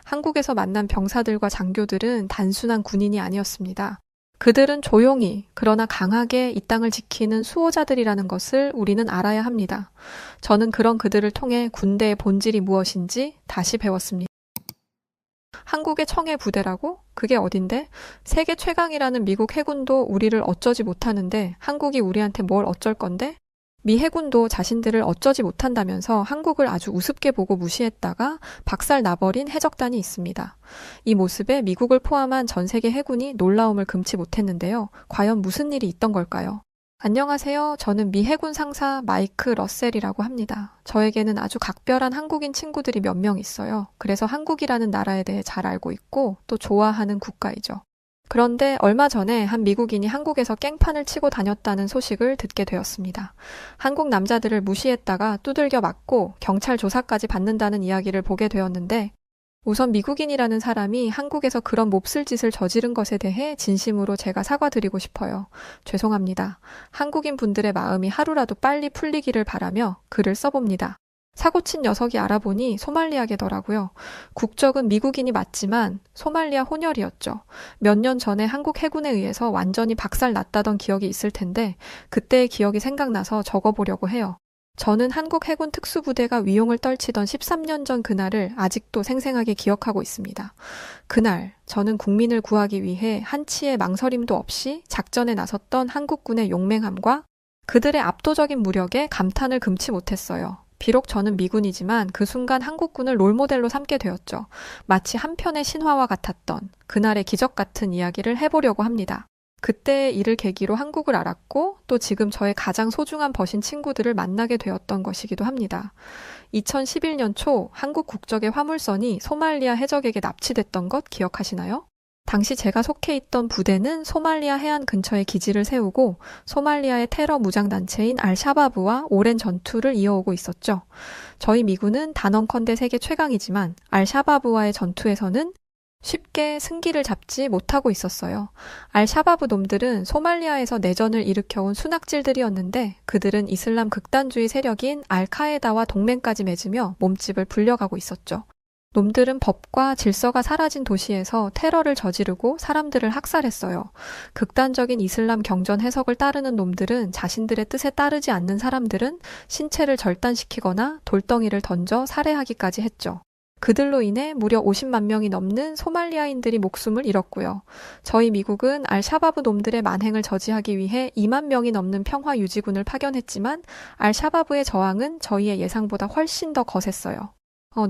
한국에서 만난 병사들과 장교들은 단순한 군인이 아니었습니다. 그들은 조용히 그러나 강하게 이 땅을 지키는 수호자들이라는 것을 우리는 알아야 합니다. 저는 그런 그들을 통해 군대의 본질이 무엇인지 다시 배웠습니다. 한국의 청해 부대라고? 그게 어딘데? 세계 최강이라는 미국 해군도 우리를 어쩌지 못하는데 한국이 우리한테 뭘 어쩔 건데? 미 해군도 자신들을 어쩌지 못한다면서 한국을 아주 우습게 보고 무시했다가 박살 나버린 해적단이 있습니다. 이 모습에 미국을 포함한 전 세계 해군이 놀라움을 금치 못했는데요. 과연 무슨 일이 있던 걸까요? 안녕하세요. 저는 미 해군 상사 마이크 러셀이라고 합니다. 저에게는 아주 각별한 한국인 친구들이 몇 명 있어요. 그래서 한국이라는 나라에 대해 잘 알고 있고 또 좋아하는 국가이죠. 그런데 얼마 전에 한 미국인이 한국에서 깽판을 치고 다녔다는 소식을 듣게 되었습니다. 한국 남자들을 무시했다가 두들겨 맞고 경찰 조사까지 받는다는 이야기를 보게 되었는데 우선 미국인이라는 사람이 한국에서 그런 몹쓸 짓을 저지른 것에 대해 진심으로 제가 사과드리고 싶어요. 죄송합니다. 한국인 분들의 마음이 하루라도 빨리 풀리기를 바라며 글을 써봅니다. 사고친 녀석이 알아보니 소말리아계더라고요. 국적은 미국인이 맞지만 소말리아 혼혈이었죠. 몇 년 전에 한국 해군에 의해서 완전히 박살 났다던 기억이 있을 텐데 그때의 기억이 생각나서 적어보려고 해요. 저는 한국 해군 특수부대가 위용을 떨치던 13년 전 그날을 아직도 생생하게 기억하고 있습니다. 그날 저는 국민을 구하기 위해 한치의 망설임도 없이 작전에 나섰던 한국군의 용맹함과 그들의 압도적인 무력에 감탄을 금치 못했어요. 비록 저는 미군이지만 그 순간 한국군을 롤모델로 삼게 되었죠. 마치 한 편의 신화와 같았던 그날의 기적 같은 이야기를 해보려고 합니다. 그때의 일을 계기로 한국을 알았고 또 지금 저의 가장 소중한 벗인 친구들을 만나게 되었던 것이기도 합니다. 2011년 초 한국 국적의 화물선이 소말리아 해적에게 납치됐던 것 기억하시나요? 당시 제가 속해 있던 부대는 소말리아 해안 근처에 기지를 세우고 소말리아의 테러 무장단체인 알샤바브와 오랜 전투를 이어오고 있었죠. 저희 미군은 단언컨대 세계 최강이지만 알샤바브와의 전투에서는 쉽게 승기를 잡지 못하고 있었어요. 알샤바브 놈들은 소말리아에서 내전을 일으켜온 순학질들이었는데 그들은 이슬람 극단주의 세력인 알카에다와 동맹까지 맺으며 몸집을 불려가고 있었죠. 놈들은 법과 질서가 사라진 도시에서 테러를 저지르고 사람들을 학살했어요. 극단적인 이슬람 경전 해석을 따르는 놈들은 자신들의 뜻에 따르지 않는 사람들은 신체를 절단시키거나 돌덩이를 던져 살해하기까지 했죠. 그들로 인해 무려 50만 명이 넘는 소말리아인들이 목숨을 잃었고요. 저희 미국은 알샤바브 놈들의 만행을 저지하기 위해 2만 명이 넘는 평화유지군을 파견했지만 알샤바브의 저항은 저희의 예상보다 훨씬 더 거셌어요.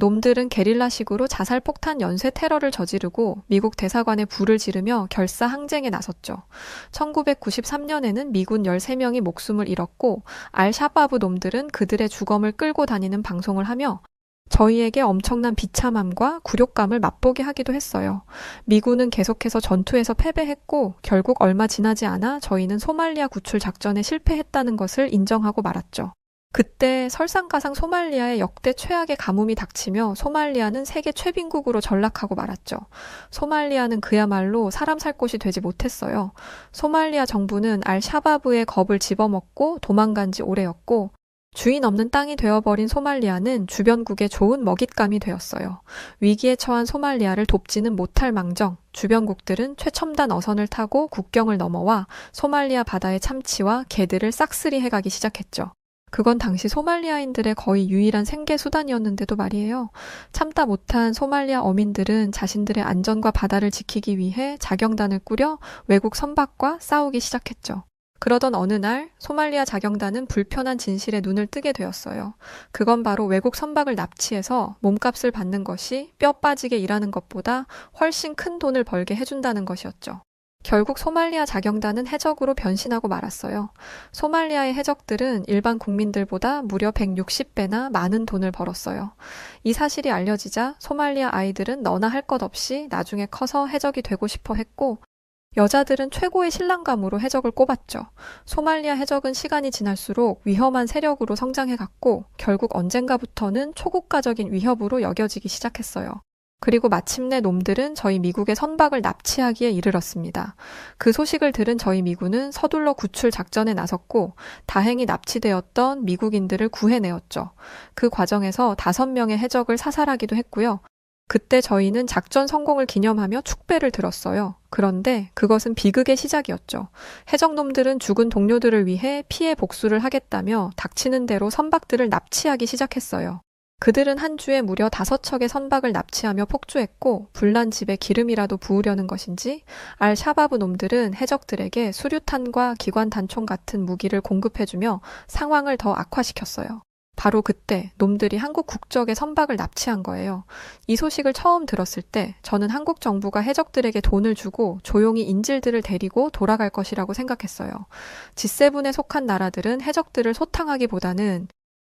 놈들은 게릴라식으로 자살폭탄 연쇄 테러를 저지르고 미국 대사관에 불을 지르며 결사 항쟁에 나섰죠. 1993년에는 미군 13명이 목숨을 잃었고 알샤바브 놈들은 그들의 주검을 끌고 다니는 방송을 하며 저희에게 엄청난 비참함과 굴욕감을 맛보게 하기도 했어요. 미군은 계속해서 전투에서 패배했고 결국 얼마 지나지 않아 저희는 소말리아 구출 작전에 실패했다는 것을 인정하고 말았죠. 그때 설상가상 소말리아의 역대 최악의 가뭄이 닥치며 소말리아는 세계 최빈국으로 전락하고 말았죠. 소말리아는 그야말로 사람 살 곳이 되지 못했어요. 소말리아 정부는 알샤바브의 겁을 집어먹고 도망간 지 오래였고 주인 없는 땅이 되어버린 소말리아는 주변국의 좋은 먹잇감이 되었어요. 위기에 처한 소말리아를 돕지는 못할 망정 주변국들은 최첨단 어선을 타고 국경을 넘어와 소말리아 바다의 참치와 게들을 싹쓸이 해가기 시작했죠. 그건 당시 소말리아인들의 거의 유일한 생계 수단이었는데도 말이에요. 참다 못한 소말리아 어민들은 자신들의 안전과 바다를 지키기 위해 자경단을 꾸려 외국 선박과 싸우기 시작했죠. 그러던 어느 날 소말리아 자경단은 불편한 진실에 눈을 뜨게 되었어요. 그건 바로 외국 선박을 납치해서 몸값을 받는 것이 뼈 빠지게 일하는 것보다 훨씬 큰 돈을 벌게 해준다는 것이었죠. 결국 소말리아 자경단은 해적으로 변신하고 말았어요. 소말리아의 해적들은 일반 국민들보다 무려 160배나 많은 돈을 벌었어요. 이 사실이 알려지자 소말리아 아이들은 너나 할 것 없이 나중에 커서 해적이 되고 싶어 했고 여자들은 최고의 신랑감으로 해적을 꼽았죠. 소말리아 해적은 시간이 지날수록 위험한 세력으로 성장해갔고 결국 언젠가부터는 초국가적인 위협으로 여겨지기 시작했어요. 그리고 마침내 놈들은 저희 미국의 선박을 납치하기에 이르렀습니다. 그 소식을 들은 저희 미군은 서둘러 구출 작전에 나섰고 다행히 납치되었던 미국인들을 구해내었죠. 그 과정에서 5명의 해적을 사살하기도 했고요. 그때 저희는 작전 성공을 기념하며 축배를 들었어요. 그런데 그것은 비극의 시작이었죠. 해적놈들은 죽은 동료들을 위해 피해 복수를 하겠다며 닥치는 대로 선박들을 납치하기 시작했어요. 그들은 한 주에 무려 5척의 선박을 납치하며 폭주했고 불난 집에 기름이라도 부으려는 것인지 알샤바브 놈들은 해적들에게 수류탄과 기관 단총 같은 무기를 공급해주며 상황을 더 악화시켰어요. 바로 그때 놈들이 한국 국적의 선박을 납치한 거예요. 이 소식을 처음 들었을 때 저는 한국 정부가 해적들에게 돈을 주고 조용히 인질들을 데리고 돌아갈 것이라고 생각했어요. G7에 속한 나라들은 해적들을 소탕하기보다는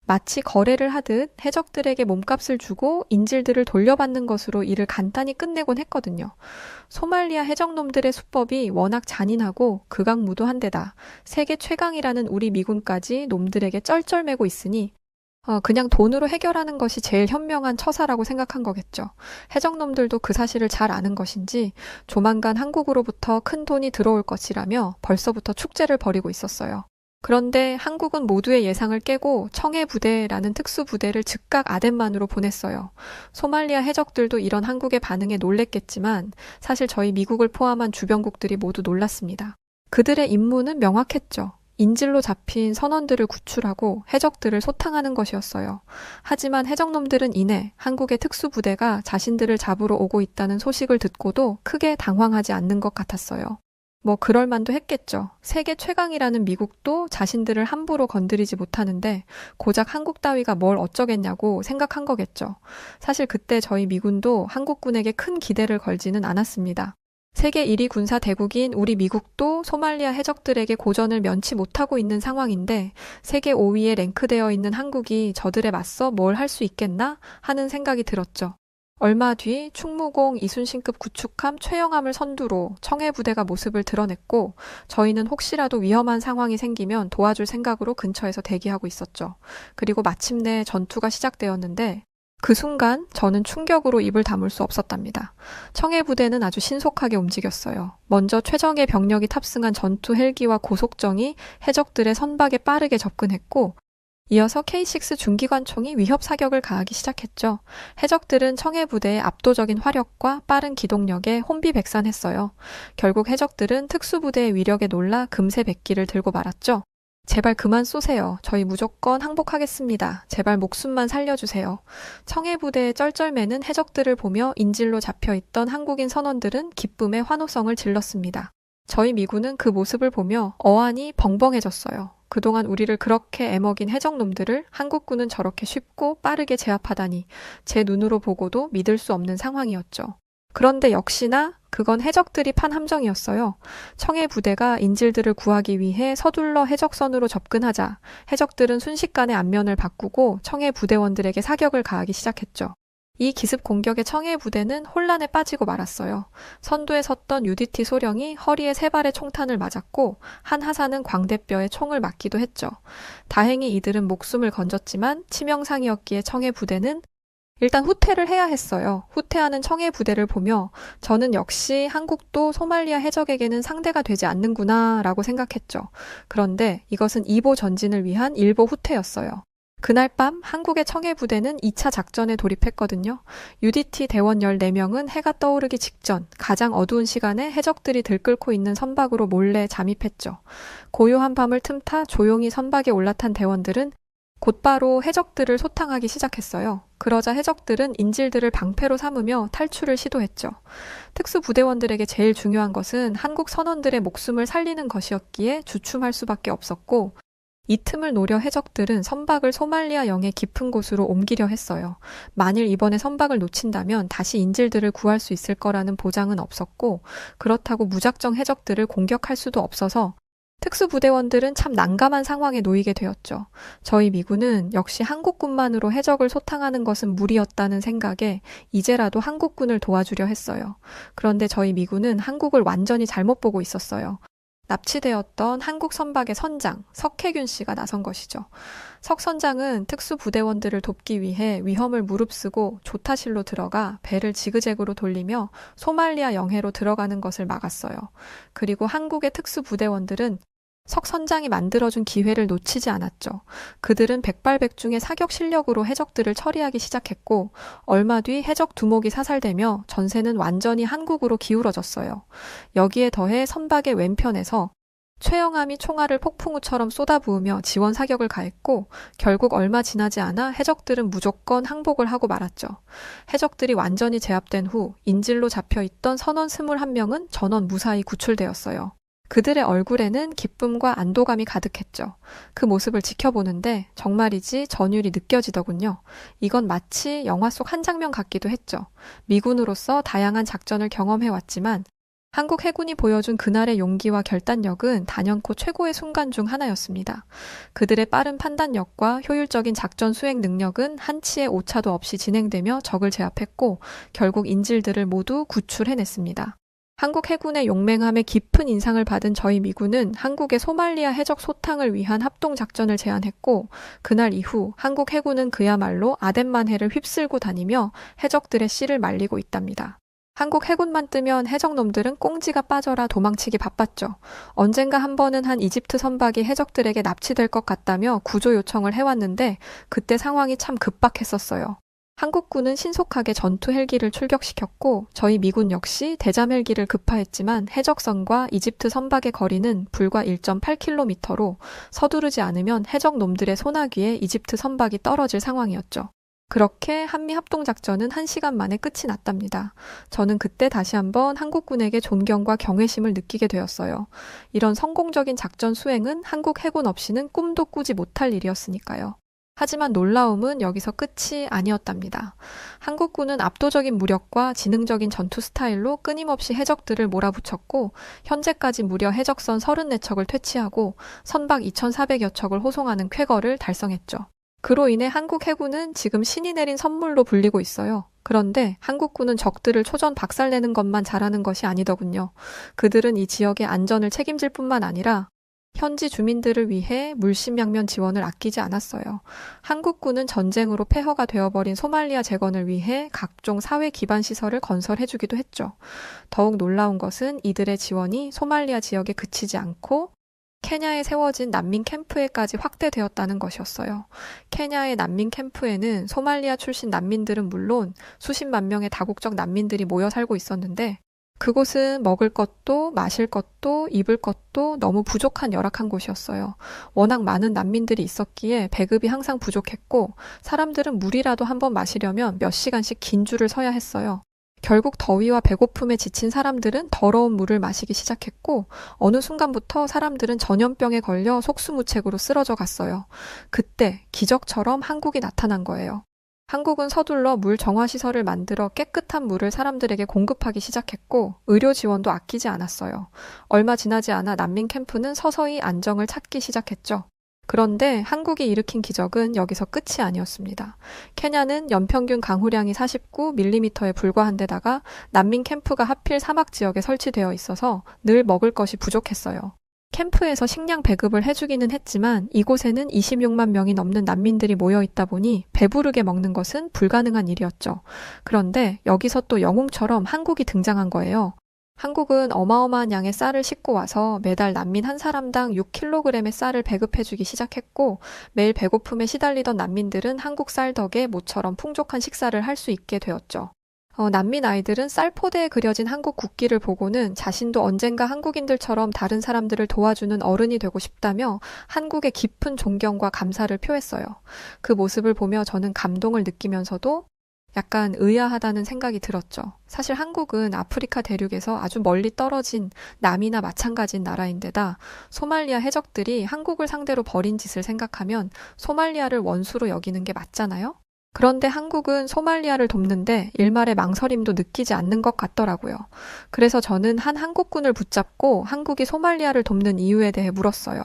마치 거래를 하듯 해적들에게 몸값을 주고 인질들을 돌려받는 것으로 일을 간단히 끝내곤 했거든요. 소말리아 해적놈들의 수법이 워낙 잔인하고 극악무도한 데다 세계 최강이라는 우리 미군까지 놈들에게 쩔쩔매고 있으니 그냥 돈으로 해결하는 것이 제일 현명한 처사라고 생각한 거겠죠. 해적놈들도 그 사실을 잘 아는 것인지 조만간 한국으로부터 큰 돈이 들어올 것이라며 벌써부터 축제를 벌이고 있었어요. 그런데 한국은 모두의 예상을 깨고 청해부대라는 특수부대를 즉각 아덴만으로 보냈어요. 소말리아 해적들도 이런 한국의 반응에 놀랬겠지만 사실 저희 미국을 포함한 주변국들이 모두 놀랐습니다. 그들의 임무는 명확했죠. 인질로 잡힌 선원들을 구출하고 해적들을 소탕하는 것이었어요. 하지만 해적놈들은 이내 한국의 특수부대가 자신들을 잡으러 오고 있다는 소식을 듣고도 크게 당황하지 않는 것 같았어요. 뭐 그럴 만도 했겠죠. 세계 최강이라는 미국도 자신들을 함부로 건드리지 못하는데 고작 한국 따위가 뭘 어쩌겠냐고 생각한 거겠죠. 사실 그때 저희 미군도 한국군에게 큰 기대를 걸지는 않았습니다. 세계 1위 군사 대국인 우리 미국도 소말리아 해적들에게 고전을 면치 못하고 있는 상황인데 세계 5위에 랭크되어 있는 한국이 저들에 맞서 뭘 할 수 있겠나 하는 생각이 들었죠. 얼마 뒤 충무공 이순신급 구축함 최영함을 선두로 청해부대가 모습을 드러냈고 저희는 혹시라도 위험한 상황이 생기면 도와줄 생각으로 근처에서 대기하고 있었죠. 그리고 마침내 전투가 시작되었는데 그 순간 저는 충격으로 입을 다물 수 없었답니다. 청해부대는 아주 신속하게 움직였어요. 먼저 최정예 병력이 탑승한 전투 헬기와 고속정이 해적들의 선박에 빠르게 접근했고 이어서 K6 중기관총이 위협 사격을 가하기 시작했죠. 해적들은 청해부대의 압도적인 화력과 빠른 기동력에 혼비백산했어요. 결국 해적들은 특수부대의 위력에 놀라 금세 백기를 들고 말았죠. 제발 그만 쏘세요. 저희 무조건 항복하겠습니다. 제발 목숨만 살려주세요. 청해부대의 쩔쩔매는 해적들을 보며 인질로 잡혀있던 한국인 선원들은 기쁨의 환호성을 질렀습니다. 저희 미군은 그 모습을 보며 어안이 벙벙해졌어요. 그동안 우리를 그렇게 애먹인 해적놈들을 한국군은 저렇게 쉽고 빠르게 제압하다니 제 눈으로 보고도 믿을 수 없는 상황이었죠. 그런데 역시나 그건 해적들이 판 함정이었어요. 청해 부대가 인질들을 구하기 위해 서둘러 해적선으로 접근하자 해적들은 순식간에 안면을 바꾸고 청해 부대원들에게 사격을 가하기 시작했죠. 이 기습 공격에 청해 부대는 혼란에 빠지고 말았어요. 선두에 섰던 UDT 소령이 허리에 3발의 총탄을 맞았고 한 하사는 광대뼈에 총을 맞기도 했죠. 다행히 이들은 목숨을 건졌지만 치명상이었기에 청해 부대는 일단 후퇴를 해야 했어요. 후퇴하는 청해 부대를 보며 저는 역시 한국도 소말리아 해적에게는 상대가 되지 않는구나 라고 생각했죠. 그런데 이것은 2보 전진을 위한 1보 후퇴였어요. 그날 밤 한국의 청해 부대는 2차 작전에 돌입했거든요. UDT 대원 14명은 해가 떠오르기 직전 가장 어두운 시간에 해적들이 들끓고 있는 선박으로 몰래 잠입했죠. 고요한 밤을 틈타 조용히 선박에 올라탄 대원들은 곧바로 해적들을 소탕하기 시작했어요. 그러자 해적들은 인질들을 방패로 삼으며 탈출을 시도했죠. 특수부대원들에게 제일 중요한 것은 한국 선원들의 목숨을 살리는 것이었기에 주춤할 수밖에 없었고 이 틈을 노려 해적들은 선박을 소말리아 영의 깊은 곳으로 옮기려 했어요. 만일 이번에 선박을 놓친다면 다시 인질들을 구할 수 있을 거라는 보장은 없었고 그렇다고 무작정 해적들을 공격할 수도 없어서 특수부대원들은 참 난감한 상황에 놓이게 되었죠. 저희 미군은 역시 한국군만으로 해적을 소탕하는 것은 무리였다는 생각에 이제라도 한국군을 도와주려 했어요. 그런데 저희 미군은 한국을 완전히 잘못 보고 있었어요. 납치되었던 한국 선박의 선장 석혜균 씨가 나선 것이죠. 석 선장은 특수부대원들을 돕기 위해 위험을 무릅쓰고 조타실로 들어가 배를 지그재그로 돌리며 소말리아 영해로 들어가는 것을 막았어요. 그리고 한국의 특수부대원들은 석 선장이 만들어준 기회를 놓치지 않았죠. 그들은 백발백중의 사격 실력으로 해적들을 처리하기 시작했고 얼마 뒤 해적 두목이 사살되며 전세는 완전히 한국으로 기울어졌어요. 여기에 더해 선박의 왼편에서 최영함이 총알을 폭풍우처럼 쏟아부으며 지원 사격을 가했고 결국 얼마 지나지 않아 해적들은 무조건 항복을 하고 말았죠. 해적들이 완전히 제압된 후 인질로 잡혀있던 선원 21명은 전원 무사히 구출되었어요. 그들의 얼굴에는 기쁨과 안도감이 가득했죠. 그 모습을 지켜보는데 정말이지 전율이 느껴지더군요. 이건 마치 영화 속 한 장면 같기도 했죠. 미군으로서 다양한 작전을 경험해왔지만 한국 해군이 보여준 그날의 용기와 결단력은 단연코 최고의 순간 중 하나였습니다. 그들의 빠른 판단력과 효율적인 작전 수행 능력은 한치의 오차도 없이 진행되며 적을 제압했고 결국 인질들을 모두 구출해냈습니다. 한국 해군의 용맹함에 깊은 인상을 받은 저희 미군은 한국의 소말리아 해적 소탕을 위한 합동작전을 제안했고 그날 이후 한국 해군은 그야말로 아덴만해를 휩쓸고 다니며 해적들의 씨를 말리고 있답니다. 한국 해군만 뜨면 해적놈들은 꽁지가 빠져라 도망치기 바빴죠. 언젠가 한 번은 한 이집트 선박이 해적들에게 납치될 것 같다며 구조 요청을 해왔는데 그때 상황이 참 급박했었어요. 한국군은 신속하게 전투 헬기를 출격시켰고 저희 미군 역시 대잠 헬기를 급파했지만 해적선과 이집트 선박의 거리는 불과 1.8km로 서두르지 않으면 해적놈들의 소나기에 이집트 선박이 떨어질 상황이었죠. 그렇게 한미합동작전은 1시간 만에 끝이 났답니다. 저는 그때 다시 한번 한국군에게 존경과 경외심을 느끼게 되었어요. 이런 성공적인 작전 수행은 한국 해군 없이는 꿈도 꾸지 못할 일이었으니까요. 하지만 놀라움은 여기서 끝이 아니었답니다. 한국군은 압도적인 무력과 지능적인 전투 스타일로 끊임없이 해적들을 몰아붙였고 현재까지 무려 해적선 34척을 퇴치하고 선박 2,400여 척을 호송하는 쾌거를 달성했죠. 그로 인해 한국 해군은 지금 신이 내린 선물로 불리고 있어요. 그런데 한국군은 적들을 초전 박살내는 것만 잘하는 것이 아니더군요. 그들은 이 지역의 안전을 책임질 뿐만 아니라 현지 주민들을 위해 물심양면 지원을 아끼지 않았어요. 한국군은 전쟁으로 폐허가 되어버린 소말리아 재건을 위해 각종 사회 기반 시설을 건설해주기도 했죠. 더욱 놀라운 것은 이들의 지원이 소말리아 지역에 그치지 않고 케냐에 세워진 난민 캠프에까지 확대되었다는 것이었어요. 케냐의 난민 캠프에는 소말리아 출신 난민들은 물론 수십만 명의 다국적 난민들이 모여 살고 있었는데 그곳은 먹을 것도 마실 것도 입을 것도 너무 부족한 열악한 곳이었어요. 워낙 많은 난민들이 있었기에 배급이 항상 부족했고 사람들은 물이라도 한번 마시려면 몇 시간씩 긴 줄을 서야 했어요. 결국 더위와 배고픔에 지친 사람들은 더러운 물을 마시기 시작했고 어느 순간부터 사람들은 전염병에 걸려 속수무책으로 쓰러져 갔어요. 그때 기적처럼 한국이 나타난 거예요. 한국은 서둘러 물 정화시설을 만들어 깨끗한 물을 사람들에게 공급하기 시작했고 의료 지원도 아끼지 않았어요. 얼마 지나지 않아 난민 캠프는 서서히 안정을 찾기 시작했죠. 그런데 한국이 일으킨 기적은 여기서 끝이 아니었습니다. 케냐는 연평균 강우량이 49mm에 불과한 데다가 난민 캠프가 하필 사막 지역에 설치되어 있어서 늘 먹을 것이 부족했어요. 캠프에서 식량 배급을 해주기는 했지만 이곳에는 26만 명이 넘는 난민들이 모여 있다 보니 배부르게 먹는 것은 불가능한 일이었죠. 그런데 여기서 또 영웅처럼 한국이 등장한 거예요. 한국은 어마어마한 양의 쌀을 싣고 와서 매달 난민 한 사람당 6kg의 쌀을 배급해주기 시작했고 매일 배고픔에 시달리던 난민들은 한국 쌀 덕에 모처럼 풍족한 식사를 할 수 있게 되었죠. 난민 아이들은 쌀포대에 그려진 한국 국기를 보고는 자신도 언젠가 한국인들처럼 다른 사람들을 도와주는 어른이 되고 싶다며 한국의 깊은 존경과 감사를 표했어요. 그 모습을 보며 저는 감동을 느끼면서도 약간 의아하다는 생각이 들었죠. 사실 한국은 아프리카 대륙에서 아주 멀리 떨어진 남이나 마찬가지인 나라인데다 소말리아 해적들이 한국을 상대로 벌인 짓을 생각하면 소말리아를 원수로 여기는 게 맞잖아요? 그런데 한국은 소말리아를 돕는데 일말의 망설임도 느끼지 않는 것 같더라고요. 그래서 저는 한 한국군을 붙잡고 한국이 소말리아를 돕는 이유에 대해 물었어요.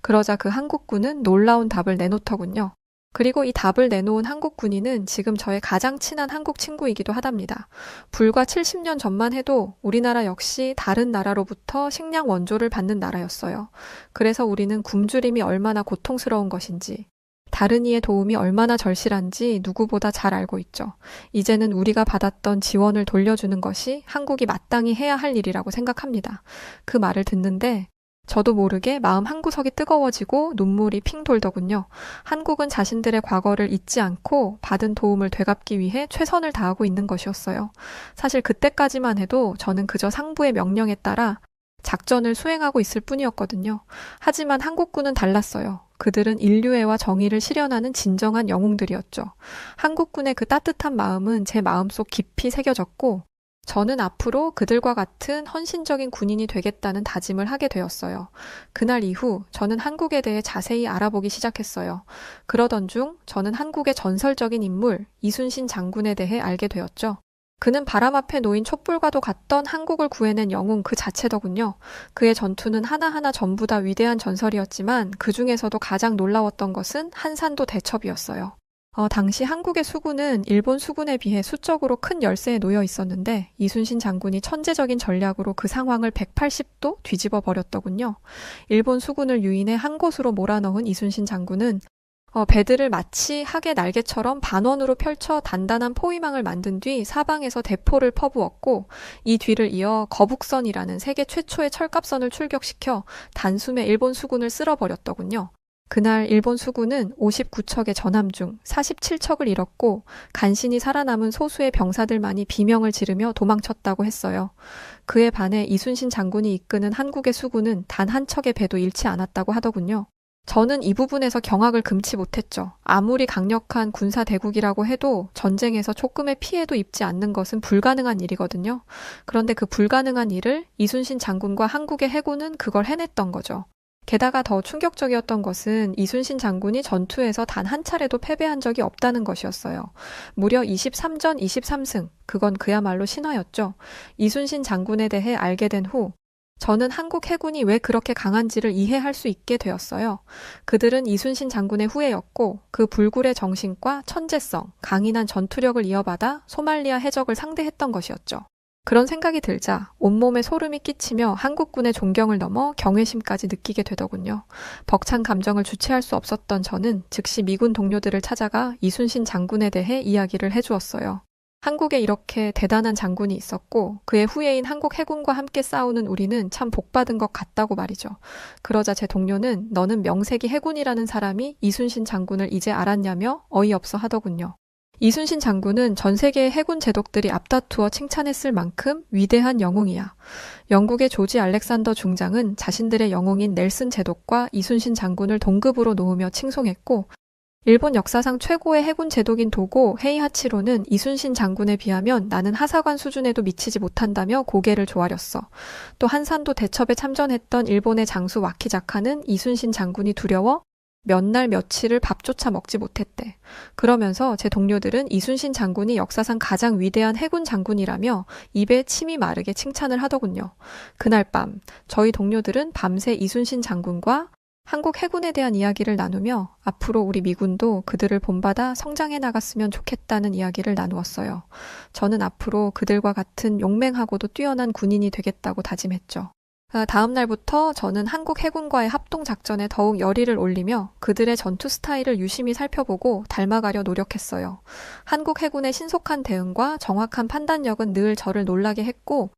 그러자 그 한국군은 놀라운 답을 내놓더군요. 그리고 이 답을 내놓은 한국 군인은 지금 저의 가장 친한 한국 친구이기도 하답니다. 불과 70년 전만 해도 우리나라 역시 다른 나라로부터 식량 원조를 받는 나라였어요. 그래서 우리는 굶주림이 얼마나 고통스러운 것인지, 다른 이의 도움이 얼마나 절실한지 누구보다 잘 알고 있죠. 이제는 우리가 받았던 지원을 돌려주는 것이 한국이 마땅히 해야 할 일이라고 생각합니다. 그 말을 듣는데 저도 모르게 마음 한구석이 뜨거워지고 눈물이 핑 돌더군요. 한국은 자신들의 과거를 잊지 않고 받은 도움을 되갚기 위해 최선을 다하고 있는 것이었어요. 사실 그때까지만 해도 저는 그저 상부의 명령에 따라 작전을 수행하고 있을 뿐이었거든요. 하지만 한국군은 달랐어요. 그들은 인류애와 정의를 실현하는 진정한 영웅들이었죠. 한국군의 그 따뜻한 마음은 제 마음속 깊이 새겨졌고 저는 앞으로 그들과 같은 헌신적인 군인이 되겠다는 다짐을 하게 되었어요. 그날 이후 저는 한국에 대해 자세히 알아보기 시작했어요. 그러던 중 저는 한국의 전설적인 인물 이순신 장군에 대해 알게 되었죠. 그는 바람 앞에 놓인 촛불과도 같던 한국을 구해낸 영웅 그 자체더군요. 그의 전투는 하나하나 전부 다 위대한 전설이었지만 그 중에서도 가장 놀라웠던 것은 한산도 대첩이었어요. 당시 한국의 수군은 일본 수군에 비해 수적으로 큰 열세에 놓여 있었는데 이순신 장군이 천재적인 전략으로 그 상황을 180도 뒤집어 버렸더군요. 일본 수군을 유인해 한 곳으로 몰아넣은 이순신 장군은 배들을 마치 학의 날개처럼 반원으로 펼쳐 단단한 포위망을 만든 뒤 사방에서 대포를 퍼부었고 이 뒤를 이어 거북선이라는 세계 최초의 철갑선을 출격시켜 단숨에 일본 수군을 쓸어버렸더군요. 그날 일본 수군은 59척의 전함 중 47척을 잃었고 간신히 살아남은 소수의 병사들만이 비명을 지르며 도망쳤다고 했어요. 그에 반해 이순신 장군이 이끄는 한국의 수군은 단 한 척의 배도 잃지 않았다고 하더군요. 저는 이 부분에서 경악을 금치 못했죠. 아무리 강력한 군사 대국이라고 해도 전쟁에서 조금의 피해도 입지 않는 것은 불가능한 일이거든요. 그런데 그 불가능한 일을 이순신 장군과 한국의 해군은 그걸 해냈던 거죠. 게다가 더 충격적이었던 것은 이순신 장군이 전투에서 단 한 차례도 패배한 적이 없다는 것이었어요. 무려 23전 23승. 그건 그야말로 신화였죠. 이순신 장군에 대해 알게 된 후 저는 한국 해군이 왜 그렇게 강한지를 이해할 수 있게 되었어요. 그들은 이순신 장군의 후예였고 그 불굴의 정신과 천재성, 강인한 전투력을 이어받아 소말리아 해적을 상대했던 것이었죠. 그런 생각이 들자 온몸에 소름이 끼치며 한국군의 존경을 넘어 경외심까지 느끼게 되더군요. 벅찬 감정을 주체할 수 없었던 저는 즉시 미군 동료들을 찾아가 이순신 장군에 대해 이야기를 해주었어요. 한국에 이렇게 대단한 장군이 있었고 그의 후예인 한국 해군과 함께 싸우는 우리는 참 복받은 것 같다고 말이죠. 그러자 제 동료는 너는 명색이 해군이라는 사람이 이순신 장군을 이제 알았냐며 어이없어 하더군요. 이순신 장군은 전 세계의 해군 제독들이 앞다투어 칭찬했을 만큼 위대한 영웅이야. 영국의 조지 알렉산더 중장은 자신들의 영웅인 넬슨 제독과 이순신 장군을 동급으로 놓으며 칭송했고 일본 역사상 최고의 해군 제독인 도고 헤이하치로는 이순신 장군에 비하면 나는 하사관 수준에도 미치지 못한다며 고개를 조아렸어. 또 한산도 대첩에 참전했던 일본의 장수 와키자카는 이순신 장군이 두려워 몇 날 며칠을 밥조차 먹지 못했대. 그러면서 제 동료들은 이순신 장군이 역사상 가장 위대한 해군 장군이라며 입에 침이 마르게 칭찬을 하더군요. 그날 밤 저희 동료들은 밤새 이순신 장군과 한국 해군에 대한 이야기를 나누며 앞으로 우리 미군도 그들을 본받아 성장해 나갔으면 좋겠다는 이야기를 나누었어요. 저는 앞으로 그들과 같은 용맹하고도 뛰어난 군인이 되겠다고 다짐했죠. 다음 날부터 저는 한국 해군과의 합동작전에 더욱 열의를 올리며 그들의 전투 스타일을 유심히 살펴보고 닮아가려 노력했어요. 한국 해군의 신속한 대응과 정확한 판단력은 늘 저를 놀라게 했고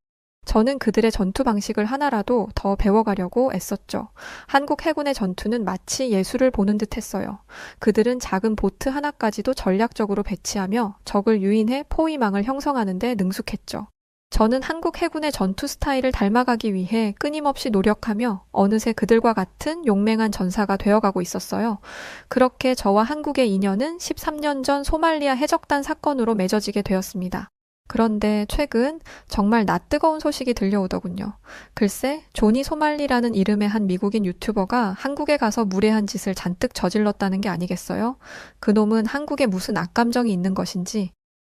저는 그들의 전투 방식을 하나라도 더 배워가려고 애썼죠. 한국 해군의 전투는 마치 예술을 보는 듯 했어요. 그들은 작은 보트 하나까지도 전략적으로 배치하며 적을 유인해 포위망을 형성하는 데 능숙했죠. 저는 한국 해군의 전투 스타일을 닮아가기 위해 끊임없이 노력하며 어느새 그들과 같은 용맹한 전사가 되어가고 있었어요. 그렇게 저와 한국의 인연은 13년 전 소말리아 해적단 사건으로 맺어지게 되었습니다. 그런데 최근 정말 낯뜨거운 소식이 들려오더군요. 글쎄, 조니 소말리라는 이름의 한 미국인 유튜버가 한국에 가서 무례한 짓을 잔뜩 저질렀다는 게 아니겠어요? 그놈은 한국에 무슨 악감정이 있는 것인지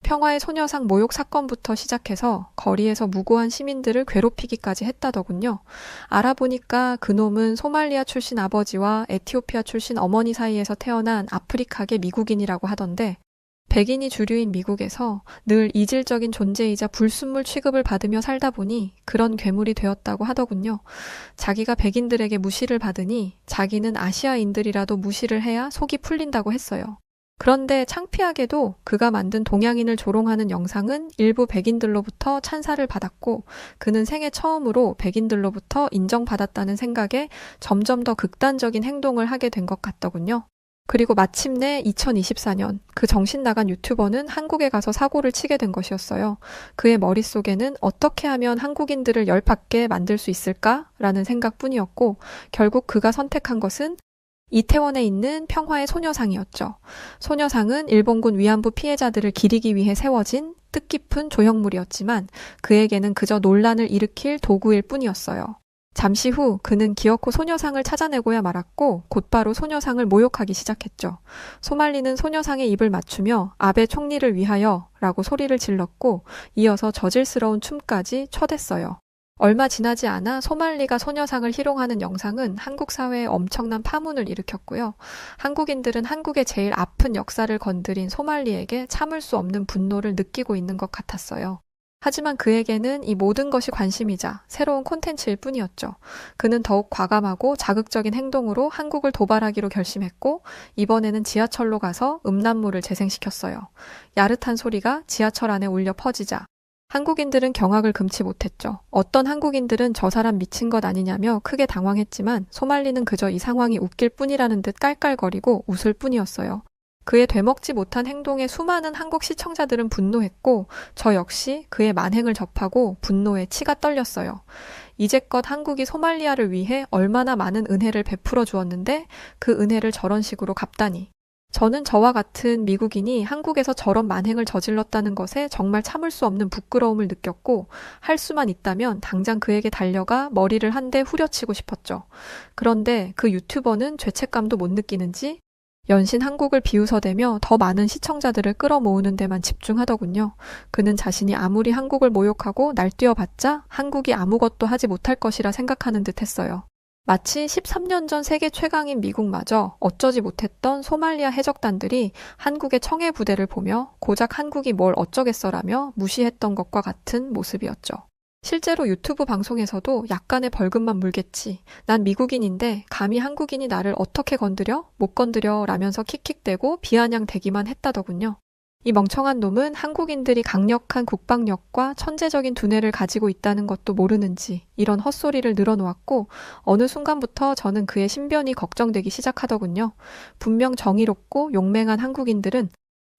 평화의 소녀상 모욕 사건부터 시작해서 거리에서 무고한 시민들을 괴롭히기까지 했다더군요. 알아보니까 그놈은 소말리아 출신 아버지와 에티오피아 출신 어머니 사이에서 태어난 아프리카계 미국인이라고 하던데 백인이 주류인 미국에서 늘 이질적인 존재이자 불순물 취급을 받으며 살다 보니 그런 괴물이 되었다고 하더군요. 자기가 백인들에게 무시를 받으니 자기는 아시아인들이라도 무시를 해야 속이 풀린다고 했어요. 그런데 창피하게도 그가 만든 동양인을 조롱하는 영상은 일부 백인들로부터 찬사를 받았고 그는 생애 처음으로 백인들로부터 인정받았다는 생각에 점점 더 극단적인 행동을 하게 된 것 같더군요. 그리고 마침내 2024년 그 정신 나간 유튜버는 한국에 가서 사고를 치게 된 것이었어요. 그의 머릿속에는 어떻게 하면 한국인들을 열받게 만들 수 있을까라는 생각뿐이었고 결국 그가 선택한 것은 이태원에 있는 평화의 소녀상이었죠. 소녀상은 일본군 위안부 피해자들을 기리기 위해 세워진 뜻깊은 조형물이었지만 그에게는 그저 논란을 일으킬 도구일 뿐이었어요. 잠시 후 그는 기어코 소녀상을 찾아내고야 말았고 곧바로 소녀상을 모욕하기 시작했죠. 소말리는 소녀상에 입을 맞추며 아베 총리를 위하여 라고 소리를 질렀고 이어서 저질스러운 춤까지 춰댔어요. 얼마 지나지 않아 소말리가 소녀상을 희롱하는 영상은 한국 사회에 엄청난 파문을 일으켰고요. 한국인들은 한국의 제일 아픈 역사를 건드린 소말리에게 참을 수 없는 분노를 느끼고 있는 것 같았어요. 하지만 그에게는 이 모든 것이 관심이자 새로운 콘텐츠일 뿐이었죠. 그는 더욱 과감하고 자극적인 행동으로 한국을 도발하기로 결심했고 이번에는 지하철로 가서 음란물을 재생시켰어요. 야릇한 소리가 지하철 안에 울려 퍼지자 한국인들은 경악을 금치 못했죠. 어떤 한국인들은 저 사람 미친 것 아니냐며 크게 당황했지만 소말리는 그저 이 상황이 웃길 뿐이라는 듯 깔깔거리고 웃을 뿐이었어요. 그의 되먹지 못한 행동에 수많은 한국 시청자들은 분노했고, 저 역시 그의 만행을 접하고 분노에 치가 떨렸어요. 이제껏 한국이 소말리아를 위해 얼마나 많은 은혜를 베풀어 주었는데 그 은혜를 저런 식으로 갚다니. 저는 저와 같은 미국인이 한국에서 저런 만행을 저질렀다는 것에 정말 참을 수 없는 부끄러움을 느꼈고, 할 수만 있다면 당장 그에게 달려가 머리를 한 대 후려치고 싶었죠. 그런데 그 유튜버는 죄책감도 못 느끼는지 연신 한국을 비웃어대며 더 많은 시청자들을 끌어모으는 데만 집중하더군요. 그는 자신이 아무리 한국을 모욕하고 날뛰어봤자 한국이 아무것도 하지 못할 것이라 생각하는 듯 했어요. 마치 13년 전 세계 최강인 미국마저 어쩌지 못했던 소말리아 해적단들이 한국의 청해 부대를 보며 고작 한국이 뭘 어쩌겠어라며 무시했던 것과 같은 모습이었죠. 실제로 유튜브 방송에서도 약간의 벌금만 물겠지. 난 미국인인데 감히 한국인이 나를 어떻게 건드려? 못 건드려 라면서 킥킥대고 비아냥대기만 했다더군요. 이 멍청한 놈은 한국인들이 강력한 국방력과 천재적인 두뇌를 가지고 있다는 것도 모르는지 이런 헛소리를 늘어놓았고, 어느 순간부터 저는 그의 신변이 걱정되기 시작하더군요. 분명 정의롭고 용맹한 한국인들은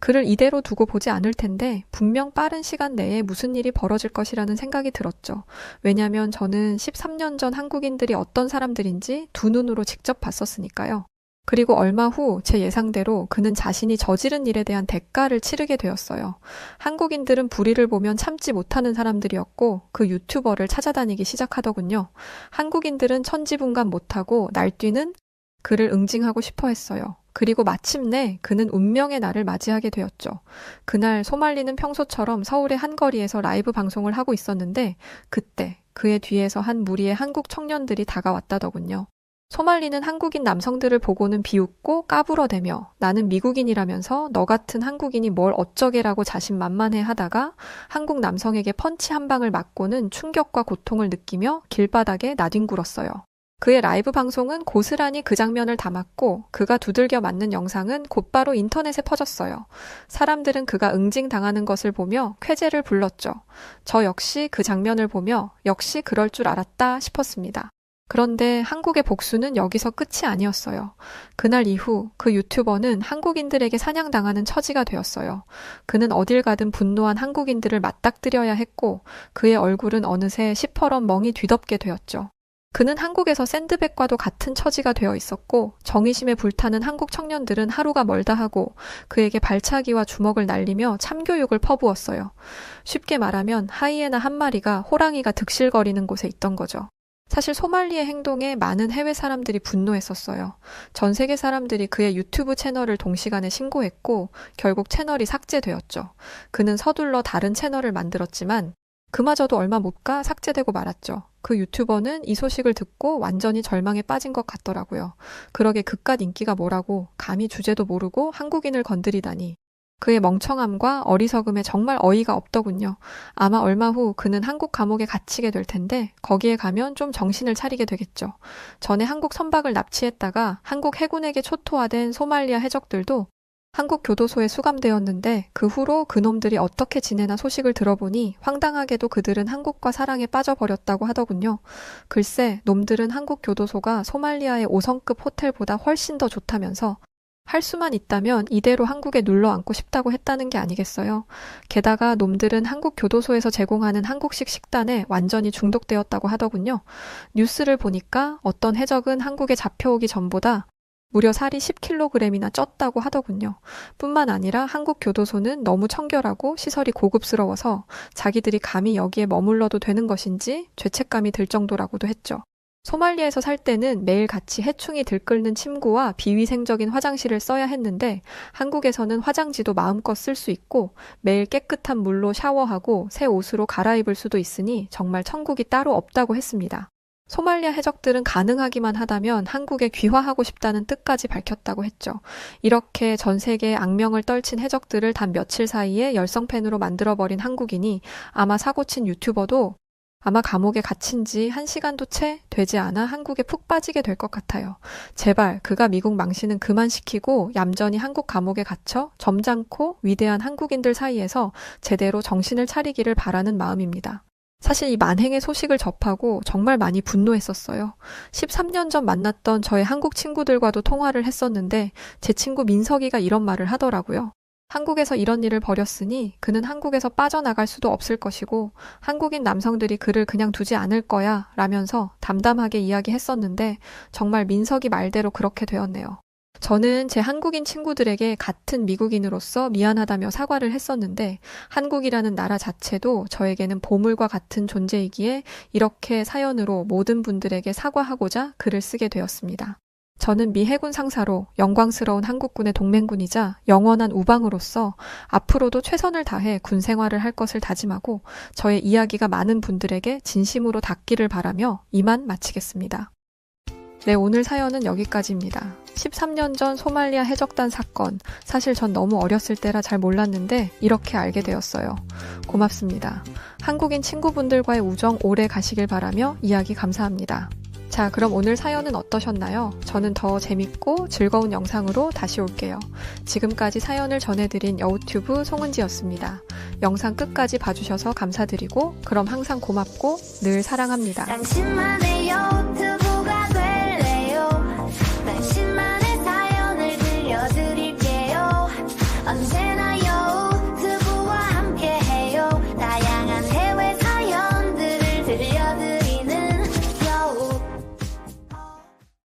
그를 이대로 두고 보지 않을 텐데 분명 빠른 시간 내에 무슨 일이 벌어질 것이라는 생각이 들었죠. 왜냐하면 저는 13년 전 한국인들이 어떤 사람들인지 두 눈으로 직접 봤었으니까요. 그리고 얼마 후 제 예상대로 그는 자신이 저지른 일에 대한 대가를 치르게 되었어요. 한국인들은 불의를 보면 참지 못하는 사람들이었고 그 유튜버를 찾아다니기 시작하더군요. 한국인들은 천지분간 못하고 날뛰는 그를 응징하고 싶어 했어요. 그리고 마침내 그는 운명의 날을 맞이하게 되었죠. 그날 소말리는 평소처럼 서울의 한 거리에서 라이브 방송을 하고 있었는데 그때 그의 뒤에서 한 무리의 한국 청년들이 다가왔다더군요. 소말리는 한국인 남성들을 보고는 비웃고 까불어대며 나는 미국인이라면서 너 같은 한국인이 뭘 어쩌게라고 자신만만해 하다가 한국 남성에게 펀치 한 방을 맞고는 충격과 고통을 느끼며 길바닥에 나뒹굴었어요. 그의 라이브 방송은 고스란히 그 장면을 담았고 그가 두들겨 맞는 영상은 곧바로 인터넷에 퍼졌어요. 사람들은 그가 응징당하는 것을 보며 쾌재를 불렀죠. 저 역시 그 장면을 보며 역시 그럴 줄 알았다 싶었습니다. 그런데 한국의 복수는 여기서 끝이 아니었어요. 그날 이후 그 유튜버는 한국인들에게 사냥당하는 처지가 되었어요. 그는 어딜 가든 분노한 한국인들을 맞닥뜨려야 했고 그의 얼굴은 어느새 시퍼런 멍이 뒤덮게 되었죠. 그는 한국에서 샌드백과도 같은 처지가 되어 있었고 정의심에 불타는 한국 청년들은 하루가 멀다 하고 그에게 발차기와 주먹을 날리며 참교육을 퍼부었어요. 쉽게 말하면 하이에나 한 마리가 호랑이가 득실거리는 곳에 있던 거죠. 사실 소말리의 행동에 많은 해외 사람들이 분노했었어요. 전 세계 사람들이 그의 유튜브 채널을 동시간에 신고했고 결국 채널이 삭제되었죠. 그는 서둘러 다른 채널을 만들었지만 그마저도 얼마 못 가 삭제되고 말았죠. 그 유튜버는 이 소식을 듣고 완전히 절망에 빠진 것 같더라고요. 그러게 그깟 인기가 뭐라고 감히 주제도 모르고 한국인을 건드리다니. 그의 멍청함과 어리석음에 정말 어이가 없더군요. 아마 얼마 후 그는 한국 감옥에 갇히게 될 텐데 거기에 가면 좀 정신을 차리게 되겠죠. 전에 한국 선박을 납치했다가 한국 해군에게 초토화된 소말리아 해적들도 한국 교도소에 수감되었는데 그 후로 그놈들이 어떻게 지내나 소식을 들어보니 황당하게도 그들은 한국과 사랑에 빠져버렸다고 하더군요. 글쎄, 놈들은 한국 교도소가 소말리아의 5성급 호텔보다 훨씬 더 좋다면서 할 수만 있다면 이대로 한국에 눌러 앉고 싶다고 했다는 게 아니겠어요. 게다가 놈들은 한국 교도소에서 제공하는 한국식 식단에 완전히 중독되었다고 하더군요. 뉴스를 보니까 어떤 해적은 한국에 잡혀오기 전보다 무려 살이 10kg이나 쪘다고 하더군요. 뿐만 아니라 한국 교도소는 너무 청결하고 시설이 고급스러워서 자기들이 감히 여기에 머물러도 되는 것인지 죄책감이 들 정도라고도 했죠. 소말리아에서 살 때는 매일 같이 해충이 들끓는 침구와 비위생적인 화장실을 써야 했는데 한국에서는 화장지도 마음껏 쓸 수 있고 매일 깨끗한 물로 샤워하고 새 옷으로 갈아입을 수도 있으니 정말 천국이 따로 없다고 했습니다. 소말리아 해적들은 가능하기만 하다면 한국에 귀화하고 싶다는 뜻까지 밝혔다고 했죠. 이렇게 전 세계에 악명을 떨친 해적들을 단 며칠 사이에 열성팬으로 만들어버린 한국인이 아마 사고친 유튜버도 아마 감옥에 갇힌 지 1시간도 채 되지 않아 한국에 푹 빠지게 될 것 같아요. 제발 그가 미국 망신은 그만 시키고 얌전히 한국 감옥에 갇혀 점잖고 위대한 한국인들 사이에서 제대로 정신을 차리기를 바라는 마음입니다. 사실 이 만행의 소식을 접하고 정말 많이 분노했었어요. 13년 전 만났던 저의 한국 친구들과도 통화를 했었는데 제 친구 민석이가 이런 말을 하더라고요. 한국에서 이런 일을 벌였으니 그는 한국에서 빠져나갈 수도 없을 것이고 한국인 남성들이 그를 그냥 두지 않을 거야 라면서 담담하게 이야기했었는데 정말 민석이 말대로 그렇게 되었네요. 저는 제 한국인 친구들에게 같은 미국인으로서 미안하다며 사과를 했었는데 한국이라는 나라 자체도 저에게는 보물과 같은 존재이기에 이렇게 사연으로 모든 분들에게 사과하고자 글을 쓰게 되었습니다. 저는 미 해군 상사로 영광스러운 한국군의 동맹군이자 영원한 우방으로서 앞으로도 최선을 다해 군 생활을 할 것을 다짐하고 저의 이야기가 많은 분들에게 진심으로 닿기를 바라며 이만 마치겠습니다. 네, 오늘 사연은 여기까지입니다. 13년 전 소말리아 해적단 사건, 사실 전 너무 어렸을 때라 잘 몰랐는데 이렇게 알게 되었어요. 고맙습니다. 한국인 친구분들과의 우정 오래 가시길 바라며 이야기 감사합니다. 자, 그럼 오늘 사연은 어떠셨나요? 저는 더 재밌고 즐거운 영상으로 다시 올게요. 지금까지 사연을 전해드린 여우튜브 송은지였습니다. 영상 끝까지 봐주셔서 감사드리고 그럼 항상 고맙고 늘 사랑합니다.